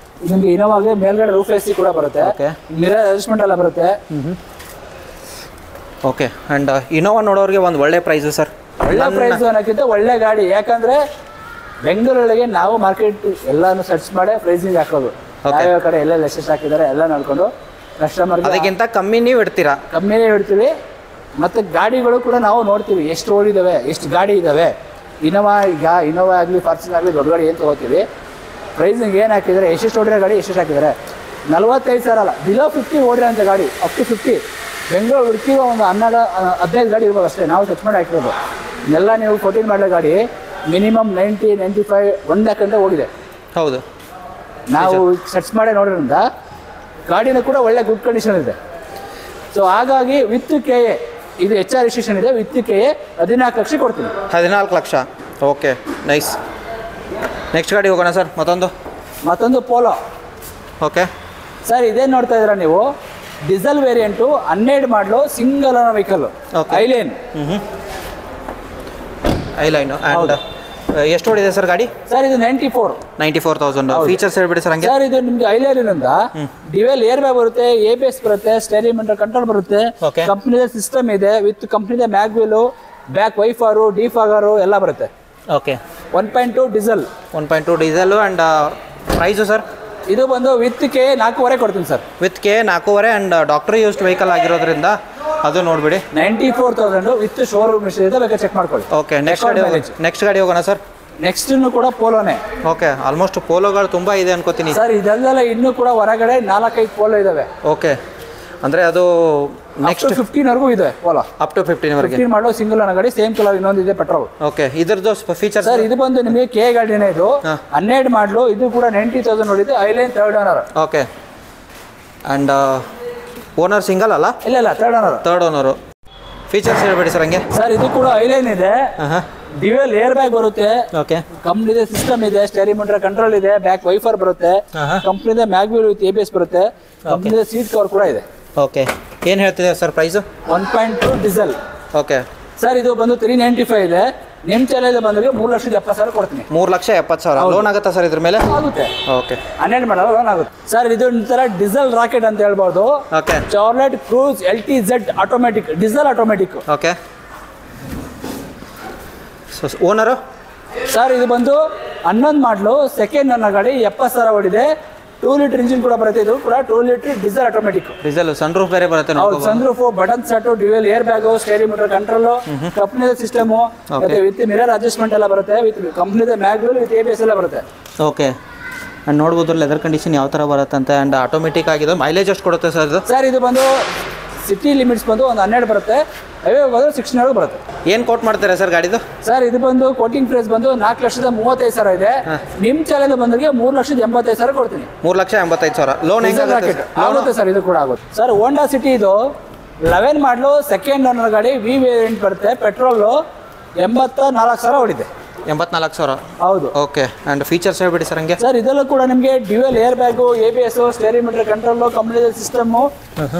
ನಿಮಗೆ ಇನೋವಾಗೆ ಮೇಲ್ಗಡೆ ರೂಫ್ AC ಕೂಡ ಬರುತ್ತೆ, ಮಿರರ್ ಅಡ್ಜಸ್ಟ್ಮೆಂಟ್ ಎಲ್ಲ ಬರುತ್ತೆ. ಓಕೆ. ಆ್ಯಂಡ್ ಇನೋವಾ ನೋಡೋರಿಗೆ ಒಂದು ಒಳ್ಳೆ ಪ್ರೈಸು ಸರ್. ಒಳ್ಳೆ ಪ್ರೈಸ್ ಅನ್ನೋಕ್ಕಿಂತ ಒಳ್ಳೆ ಗಾಡಿ, ಯಾಕಂದ್ರೆ ಬೆಂಗಳೂರೊಳಗೆ ನಾವು ಮಾರ್ಕೆಟ್ ಎಲ್ಲಾನು ಸರ್ಚ್ ಮಾಡಿ ಪ್ರೈಸಿಂಗ್ ಹಾಕೋದು. ಯಾವ ಕಡೆ ಎಲ್ಲ ಲೆಸೆಸ್ ಹಾಕಿದ್ದಾರೆ ಎಲ್ಲ ನೋಡ್ಕೊಂಡು ಕಸ್ಟಮರ್ ಅದಕ್ಕಿಂತ ಕಮ್ಮಿ ನೀವು ಇಡ್ತೀರಾ? ಕಮ್ಮಿನೇ ಇಡ್ತೀವಿ. ಮತ್ತು ಗಾಡಿಗಳು ಕೂಡ ನಾವು ನೋಡ್ತೀವಿ, ಎಷ್ಟು ಓಡಿದಾವೆ, ಎಷ್ಟು ಗಾಡಿ ಇದ್ದಾವೆ. ಇನೋವಾ ಆಗಲಿ, ಫಾರ್ಚುನರ್ ಆಗಲಿ, ದೊಡ್ಡ ಗಾಡಿ ಏನು ತೊಗೋತೀವಿ, ಪ್ರೈಸಿಂಗ್ ಏನು ಹಾಕಿದ್ದಾರೆ, ಎಷ್ಟೆಷ್ಟು ಓಡಿರೋ ಗಾಡಿ ಎಷ್ಟೆಷ್ಟು ಹಾಕಿದ್ದಾರೆ. 45,000 ಅಲ್ಲ, ಬಿಲೋ 50 ಓಡಿರೋ ಅಂತ ಗಾಡಿ, ಅಪ್ ಟು 50. ಬೆಂಗಳೂರು ಹುಡುಕಿರೋ ಒಂದು 12-15 ಗಾಡಿ ಇರ್ಬೋದು ಅಷ್ಟೇ, ನಾವು ಸರ್ಚ್ ಮಾಡಿ ಹಾಕಿರೋದು. ಎಲ್ಲ ನೀವು 14 ಮಾಡೋ ಗಾಡಿ ಮಿನಿಮಮ್ 90-95 1 ಲ್ಯಾಕ್ ಗಂಟೆ ಹೋಗಿದೆ. ಹೌದು, ನಾವು ಸರ್ಚ್ ಮಾಡೇ ನೋಡಿರೋದ್ರಿಂದ ಗಾಡಿನೂ ಕೂಡ ಒಳ್ಳೆ ಗುಡ್ ಕಂಡೀಷನ್ ಇದೆ. ಸೊ ಹಾಗಾಗಿ ವಿತ್ ಕೆ ಎ ಇದು HR ರಿಜಿಸ್ಟ್ರೇಷನ್ ಇದೆ, ವಿತ್ ಕೆ ಎ 14 ಲಕ್ಷ ಕೊಡ್ತೀನಿ. 14 ಲಕ್ಷ. Okay, nice. ನೆಕ್ಸ್ಟ್ ಗಾಡಿ ಹೋಗೋಣ ಸರ್. ಮತ್ತೊಂದು ಪೋಲೋ. ಓಕೆ ಸರ್, ಇದೇನು ನೋಡ್ತಾ ಇದ್ದೀರಾ ನೀವು, ಡೀಸೆಲ್ ವೇರಿಯಂಟು 12 ಮಾಡಲು ಸಿಂಗಲ್ ಓನರ್ ವೆಹಿಕಲ್, ಐಲೈನ್. ಐಲೈನು. ಆ್ಯಂಡ್ ಎಷ್ಟು ಓಡಿದೆ ಸರ್ ಗಾಡಿ? ಸರ್ ಇದು 94,000. ಫೀಚರ್ಸ್ ಹೇಳ್ಬಿಡಿ ಸರ್ ಹಂಗೆ. ಸರ್ ಇದು ನಿಮ್ಗೆ ಐಲೈನಿಂದ ಡ್ಯುಯಲ್ ಏರ್ ಬ್ಯಾಗ್ ಬರುತ್ತೆ, ABS ಬರುತ್ತೆ, ಸ್ಟೇರಿಂಗ್ ಮಂಡಲ್ ಕಂಟ್ರೋಲ್ ಬರುತ್ತೆ, ಕಂಪ್ನಿದ ಸಿಸ್ಟಮ್ ಇದೆ, ವಿತ್ ಕಂಪ್ನಿದ ಮ್ಯಾಗ್ವಿಲ್, ಬ್ಯಾಕ್ ವೈಫರು, ಡಿಫಾಗರು ಎಲ್ಲ ಬರುತ್ತೆ. Okay, 1.2 diesel. 1.2 diesel. And price sir? ಇದು ಬಂದು ವಿತ್ ಕೆ 4.5 ಕೊಡ್ತೀನಿ sir. With K 4.5 and doctor used vehicle ಆಗಿರೋದ್ರಿಂದ ಅದು ನೋಡಿಬಿಡಿ. 94,000 ವಿತ್ ಶೋರೂಮ್ ಇದೆ, ಬೇಕಾದ್ರೆ ಚೆಕ್ ಮಾಡ್ಕೊಳ್ಳಿ. ಓಕೆ, ನೆಕ್ಸ್ಟ್ ಗಾಡಿ ಹೋಗೋಣ ಸರ್. ನೆಕ್ಸ್ಟ್ ಕೂಡ ಪೋಲೋನೇ. ಓಕೆ, ಆಲ್ಮೋಸ್ಟ್ ಪೋಲೋಗಳು ತುಂಬ ಇದೆ ಅನ್ಕೋತೀನಿ ಸರ್. ಇದೆಲ್ಲ ಇನ್ನೂ ಕೂಡ ಹೊರಗಡೆ 4-5 ಪೋಲೋ ಇದಾವೆ. ಓಕೆ, ಅಂದರೆ ಅದು ನೆಕ್ಸ್ಟ್ 15 ಇದೆ ಪೋಲೋ. ಅಪ್ ಟು 15 ಮಾಡೋ ಸಿಂಗಲ್ ಓನರ್ ಗಾಡಿ, ಸೇಮ್ ಕಲರ್ ಇನ್ನೊಂದು ಇದೆ ಪೆಟ್ರೋಲ್. ಓಕೆ, ಇದ್ರದ್ದು ಫೀಚರ್ ಸರ್ ಇದು ಬಂದು ನಿಮಗೆ ಕೆ ಗಾಡಿನೇ, ಇದು 12 ಮಾಡಲು, ಇದು ಕೂಡ 90,000 ನೋಡಿದೆ, ಐಲೈನ್ 3rd owner. Okay, and owner single ಅಲ್ಲ? ಇಲ್ಲ, 3rd ಓನರು. ಫೀಚರ್ಸ್ ಹೇಳ್ಬೇಡಿ ಸರ್ ಹಂಗೆ. ಸರ್ ಇದು ಕೂಡ ಐಲೈನ್ ಇದೆ, ಡ್ಯುಯಲ್ ಏರ್ ಬ್ಯಾಗ್ ಬರುತ್ತೆ, ಓಕೆ, ಕಂಪ್ನಿದ ಸಿಸ್ಟಮ್ ಇದೆ, ಸ್ಟೇರಿಂಗ್ ಮಂಡಲ್ ಕಂಟ್ರೋಲ್ ಇದೆ, ಬ್ಯಾಕ್ ವೈಫರ್ ಬರುತ್ತೆ, ಕಂಪ್ನಿದ ಮ್ಯಾಗ್ವಿಲ್ ವಿತ್ ABS ಬರುತ್ತೆ, ಕಂಪ್ನಿದ ಸೀಟ್ ಕವರ್ ಕೂಡ ಇದೆ. ಓಕೆ, ಏನು ಹೇಳ್ತಿದೆ sir price? 1.2 diesel. Okay sir, ಇದು ಬಂದು 395 ಇದೆ. ನಿಮ್ಮ ಚಾಲೆಂಜ್ ಬಂದ್ರೆ 3,70,000 ಕೊಡ್ತೀನಿ. 3,70,000 ಲೋನ್ ಆಗುತ್ತಾ ಸರ್ ಇದ್ರ ಮೇಲೆ? ಆಗುತ್ತೆ. ಓಕೆ, 12 ಮಾಡಲ್ಲ ಲೋನ್ ಆಗುತ್ತೆ. ಸರ್ ಇದು ಒಂಥರ ಡೀಸೆಲ್ ರಾಕೆಟ್ ಅಂತ ಹೇಳ್ಬೋದು. Okay, Chevrolet Cruze LTZ automatic, diesel automatic. Okay, owner? Sir ಇದು ಬಂದು 11 ಮಾಡಲು, ಸೆಕೆಂಡ್ ಓನರ್ ಗಾಡಿ, 70,000 ಓಡಿದೆ, 2 ಲೀಟರ್ ಇಂಜಿನ್ ಕೂಡ ಬರುತ್ತೆ. ಇದು ಕೂಡ 2 litre diesel automatic. Diesel sun roof ಬೇರೆ ಬರುತ್ತೆ. Sun roof, button start, dual air bag, steering mounted control, ಕಂಪ್ನಿದ ಸಿಸ್ಟಮ್, ಮತ್ತೆ ವಿತ್ ಮಿರರ್ ಅಡ್ಜಸ್ಟ್ಮೆಂಟ್ ಎಲ್ಲ ಬರುತ್ತೆ, ವಿತ್ ಕಂಪ್ನಿದ ಮ್ಯಾಗ್ವಿಲ್ ವಿತ್ ABS ಎಲ್ಲ ಬರುತ್ತೆ. ಓಕೆ, ಆ್ಯಂಡ್ ನೋಡ್ಬೋದು ಲೆದರ್ ಕಂಡೀಷನ್ ಯಾವ ಥರ ಬರುತ್ತೆ ಅಂತ. ಆ್ಯಂಡ್ ಆಟೋಮೆಟಿಕ್ ಆಗಿದೆ. ಮೈಲೇಜ್ ಎಷ್ಟು ಕೊಡುತ್ತೆ ಸರ್ ಇದು? ಸರ್ ಇದು ಬಂದು ಸಿಟಿ ಲಿಮಿಟ್ಸ್ ಬಂದು ಒಂದು 12 ಬರುತ್ತೆ, ಹೈವೇ ಬಂದು 16 ಬರುತ್ತೆ. ಏನು ಕೋಟ್ ಮಾಡ್ತಾರೆ ಸರ್ ಗಾಡಿದು? ಸರ್ ಇದು ಬಂದು ಕೋಟಿಂಗ್ ಪ್ರೈಸ್ ಬಂದು 4,35,000 ಇದೆ. ನಿಮ್ಮ ಚಾಲೆಂಜ್ ಬಂದ್ರೆ 3,85,000 ಕೊಡ್ತೀನಿ. 3,85,000 ಲೋನ್ ಆಗುತ್ತೆ ಸರ್. ಇದು ಕೂಡ ಆಗುತ್ತೆ ಸರ್. ಹೋಂಡಾ ಸಿಟಿ ಇದು 11 ಮಾಡಲು, ಸೆಕೆಂಡ್ ಓನರ್ ಗಾಡಿ, ವಿ ವೇರಿಯಂಟ್ ಬರುತ್ತೆ, ಪೆಟ್ರೋಲು, 84,000 ಓಡಿದೆ. 84,000. ಹೌದು. ಓಕೆ, ಆ್ಯಂಡ್ ಫೀಚರ್ಸ್ ಹೇಳ್ಬಿಡಿ ಸರ್ ಹಂಗೆ. ಸರ್ ಇದೆಲ್ಲ ಕೂಡ ನಿಮಗೆ dual air bag, ABS, steering mounted control, company system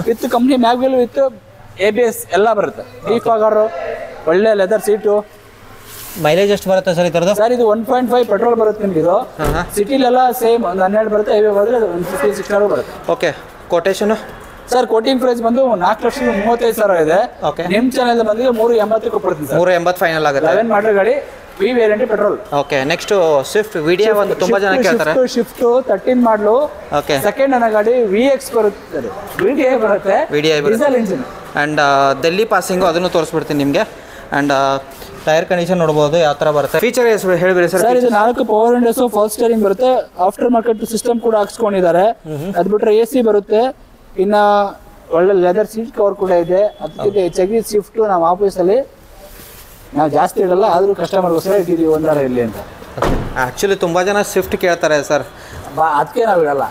with company mag wheel with ABS ಎಲ್ಲ ಬರುತ್ತೆ, ಡಿಫಾಗರು, ಒಳ್ಳೆ ಲೆದರ್ ಸೀಟು. ಮೈಲೇಜ್ ಎಷ್ಟು ಬರುತ್ತೆ ಸರ್ ಇದರದ್ದು? ಸರ್ ಇದು 1.5 ಪೆಟ್ರೋಲ್ ಬರುತ್ತೆ ನಿಮಗೆ. ಇದು ಸಿಟಿಲೆಲ್ಲ ಸೇಮ್ ಒಂದು 12 ಬರುತ್ತೆ, ಹೈವೇ ಹೋದ್ರೆ 150-16 ಬರುತ್ತೆ. ಓಕೆ, ಕೊಟೇಶನು? ಸರ್ ಕೋಟಿಂಗ್ ಪ್ರೈಸ್ ಬಂದು 4,35,000 ಇದೆ. ಓಕೆ, ನಿಮ್ಮ ಚಾನೆಲ್ ಬಂದು 380 ಕೊಡ್ತೀನಿ ಸರ್. 380 ಫೈನಲ್ ಆಗುತ್ತೆ. 11 ಮಾಡಲ್ ಗಾಡಿ, V variant petrol. Okay, next Swift video ಒಂದು ತುಂಬಾ ಜನ ಕೇಳ್ತಾರೆ. Swift 13 model, okay, second owner ಗಾಡಿ, VX ಬರುತ್ತೆ, VDI ಬರುತ್ತೆ, diesel engine. And Delhi passing ಅದನ್ನು ತೋರಿಸ್ಬಿಡ್ತೀನಿ ನಿಮಗೆ. ಆ್ಯಂಡ್ ಟೈರ್ ಕಂಡೀಷನ್ ನೋಡ್ಬೋದು ಯಾವ ಥರ ಬರುತ್ತೆ. Feature ಹೇಳಿಬಿಡಿ sir. ಸರ್ ಇದು 4 ಪವರ್ ವಿಂಡೋಸ್, ಫಾಸ್ಟ್ ಸ್ಟೇರಿಂಗ್ ಬರುತ್ತೆ, ಆಫ್ಟರ್ ಮಾರ್ಕೆಟ್ ಸಿಸ್ಟಮ್ ಕೂಡ ಹಾಕ್ಸ್ಕೊಂಡಿದ್ದಾರೆ. ಅದು ಬಿಟ್ಟರೆ AC ಬರುತ್ತೆ, ಇನ್ನು ಒಳ್ಳೆ ಲೆದರ್ ಸೀಟ್ ಕವರ್ ಕೂಡ ಇದೆ. ಅದಕ್ಕಿಂತ ಹೆಚ್ಚಾಗಿ ಸ್ವಿಫ್ಟ್ ನಾವು ಆಫೀಸಲ್ಲಿ ನಾವು ಜಾಸ್ತಿ ಇಡಲ್ಲ, ಆದರೂ ಕಸ್ಟಮರ್ಗೋಸ್ಕರ ಇಟ್ಟಿದ್ದೀವಿ ಒಂದಾರ ಇಲ್ಲಿ ಅಂತ. ಆ್ಯಕ್ಚುಲಿ ತುಂಬ ಜನ ಸ್ವಿಫ್ಟ್ ಕೇಳ್ತಾರೆ ಸರ್, ಅದಕ್ಕೆ ನಾವು ಇಡಲ್ಲ.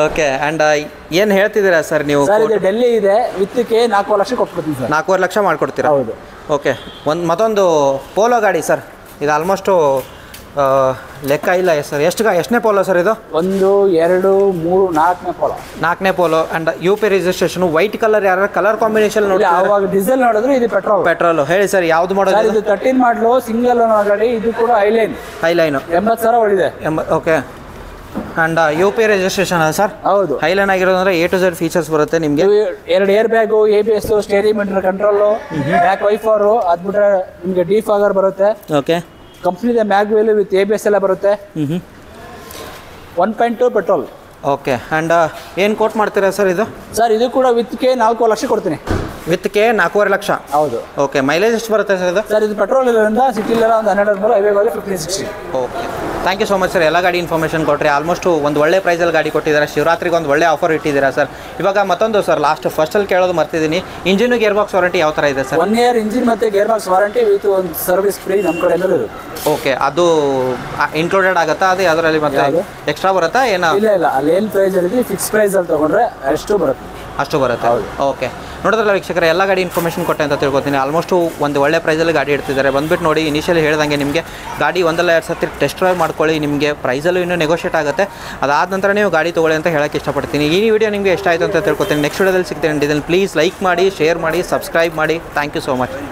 ಓಕೆ, ಆ್ಯಂಡ್ ಏನು ಹೇಳ್ತಿದ್ದೀರಾ ಸರ್ ನೀವು? ಸರ್ ಇದು ಡೆಲ್ಲಿ ಇದೆ, ವಿತ್ಗೆ 4 ಲಕ್ಷ ಕೊಟ್ಬಿಡ್ತೀನಿ ಸರ್. 4.5 ಲಕ್ಷ ಮಾಡಿಕೊಡ್ತೀರಾ? ಹೌದು. ಓಕೆ, ಮತ್ತೊಂದು ಪೋಲೋ ಗಾಡಿ ಸರ್. ಇದು ಆಲ್ಮೋಸ್ಟು ಲೆಕ್ಕ ಇಲ್ಲ ಸರ್. ಎಷ್ಟನೇ ಪೋಲೋ ಸರ್ ಇದು? 1 2 3 4ನೇ ಪೋಲೋ. 4ನೇ polo. And UP registration, white colour. ಯಾರು ಕಲರ್ ಕಾಂಬಿನೇಷನ್ ನೋಡಿ? ಅವಾಗ ಡೀಸೆಲ್ ನೋಡಿದ್ರೆ ಇದು ಪೆಟ್ರೋಲ್. ಹೇಳಿ ಸರ್, ಯಾವ್ದು ಮಾಡೋದು? ಇದು 13 ಮಾಡಲು, ಸಿಂಗಲ್ ಓನರ್ ಗಾಡಿ, ಇದು ಕೂಡ ಹೈಲೈನು. 80,000 ಓಡಿದೆ. ಓಕೆ, ಆ್ಯಂಡ್ UP ರಿಜಿಸ್ಟ್ರೇಷನ್ ಅಲ್ಲ ಸರ್? ಹೌದು. ಹೈಲೈನ್ ಆಗಿರೋದಂದ್ರೆ A to Z ಫೀಚರ್ಸ್ ಬರುತ್ತೆ ನಿಮಗೆ. 2 air bag, ABS, steering mounted control, back wiper, ಅದು ಬಿಟ್ಟರೆ ನಿಮಗೆ ಡಿಫಾಗರ್ ಬರುತ್ತೆ. ಓಕೆ, ಕಂಪ್ನಿದ ಮ್ಯಾಗ್ವಿಲ್ ವಿತ್ ABS ಎಲ್ಲ ಬರುತ್ತೆ. 1.2 ಪೆಟ್ರೋಲ್. ಓಕೆ, ಆ್ಯಂಡ್ ಏನು ಕೋಟ್ ಮಾಡ್ತೀರಾ ಸರ್ ಇದು? ಸರ್ ಇದು ಕೂಡ ವಿತ್ಗೆ 4 ಲಕ್ಷ ಕೊಡ್ತೀನಿ. ವಿತ್ಗೆ 4.5 ಲಕ್ಷ? ಹೌದು. ಓಕೆ, ಮೈಲೇಜ್ ಎಷ್ಟು ಬರುತ್ತೆ ಸರ್ ಇದು? ಸರ್ ಇದು ಪೆಟ್ರೋಲ್ ಇರೋದ್ರಿಂದ ಸಿಟಿಲೆಲ್ಲ ಒಂದು 12 ಹೈವೇ ಹೋದ್ರೆ 15-16. Okay, thank you so much sir, ಎಲ್ಲ ಗಾಡಿ ಇನ್ಫಾರ್ಮೇಷನ್ ಕೊಟ್ಟರೆ. ಆಲ್ಮೋಸ್ಟ್ ಒಂದು ಒಳ್ಳೆ ಪ್ರೈಸಲ್ಲಿ ಗಾಡಿ ಕೊಟ್ಟಿದ್ದಾರೆ. ಶಿವರಾತ್ರಿಗೆ ಒಂದು ಒಳ್ಳೆ ಆಫರ್ ಇಟ್ಟಿದ್ದೀರಾ ಸರ್. ಇವಾಗ ಮತ್ತೊಂದು ಸರ್, ಫಸ್ಟಲ್ಲಿ ಕೇಳೋದು ಮರ್ತಿದ್ದೀನಿ, ಇಂಜಿನು ಗೇರ್ ಬಾಕ್ಸ್ ವಾರಂಟಿ ಯಾವ ಥರ ಇದೆ ಸರ್? 1 year ಇಂಜಿನ್ ಮತ್ತು ಗೇರ್ ಬಾಕ್ಸ್ ವಾರಂಟಿ ವಿತ್ ಒಂದು ಸರ್ವಿಸ್ ಫ್ರೀ ನಮ್ಮ ಕಡೆಯಿಂದಲೂ ಇರುತ್ತೆ. ಓಕೆ, ಅದು ಇನ್ಕ್ಲೂಡೆಡ್ ಆಗುತ್ತಾ? ಅದು ಅದರಲ್ಲಿ ಮತ್ತೆ ಎಕ್ಸ್ಟ್ರಾ ಬರುತ್ತಾ ಏನೋ? ಇಲ್ಲ, ಅಲ್ಲಿ ಏನು ಪ್ರೈಸ್ ಇರುತ್ತೆ ಫಿಕ್ಸ್ ಪ್ರೈಸಲ್ಲಿ ತೊಗೊಂಡ್ರೆ ಅಷ್ಟು ಬರುತ್ತೆ. ಓಕೆ, ನೋಡಿದ್ರಲ್ಲ ವೀಕ್ಷಕರೇ, ಎಲ್ಲ ಗಾಡಿ ಇನ್ಫಾರ್ಮೇಷನ್ ಕೊಟ್ಟೆ ಅಂತ ತಿಳ್ಕೊತೀನಿ. ಆಲ್ಮೋಸ್ಟ್ ಒಂದು ಒಳ್ಳೆ ಪ್ರೈಸಲ್ಲಿ ಗಾಡಿ ಇಡ್ತಿದ್ದಾರೆ. ಬಂದುಬಿಟ್ಟು ನೋಡಿ, ಇನಿಷಿಯಲಿ ಹೇಳ್ದಂಗೆ ನಿಮಗೆ ಗಾಡಿ 1-2 ಸತಿ ಟೆಸ್ಟ್ ಡ್ರೈವ್ ಮಾಡ್ಕೊಳ್ಳಿ. ನಿಮಗೆ ಪ್ರೈಸಲ್ಲೂ ಇನ್ನೂ ನೆಗೋಷಿಯೇಟ್ ಆಗುತ್ತೆ. ಅದಾದ ನಂತರ ನೀವು ಗಾಡಿ ತೊಗೊಳ್ಳಿ ಅಂತ ಹೇಳೋಕ್ಕೆ ಇಷ್ಟಪಡ್ತೀನಿ. ಈ ವಿಡಿಯೋ ನಿಮಗೆ ಇಷ್ಟ ಆಯಿತು ಅಂತ ತಿಳ್ಕೊತೀನಿ. ನೆಕ್ಸ್ಟ್ ವಿಡಿಯೋದಲ್ಲಿ ಸಿಗ್ತೀನಿ. ಇದನ್ನು ಪ್ಲೀಸ್ ಲೈಕ್ ಮಾಡಿ, ಶೇರ್ ಮಾಡಿ, ಸಬ್ಸ್ಕ್ರೈಬ್ ಮಾಡಿ. Thank you so much.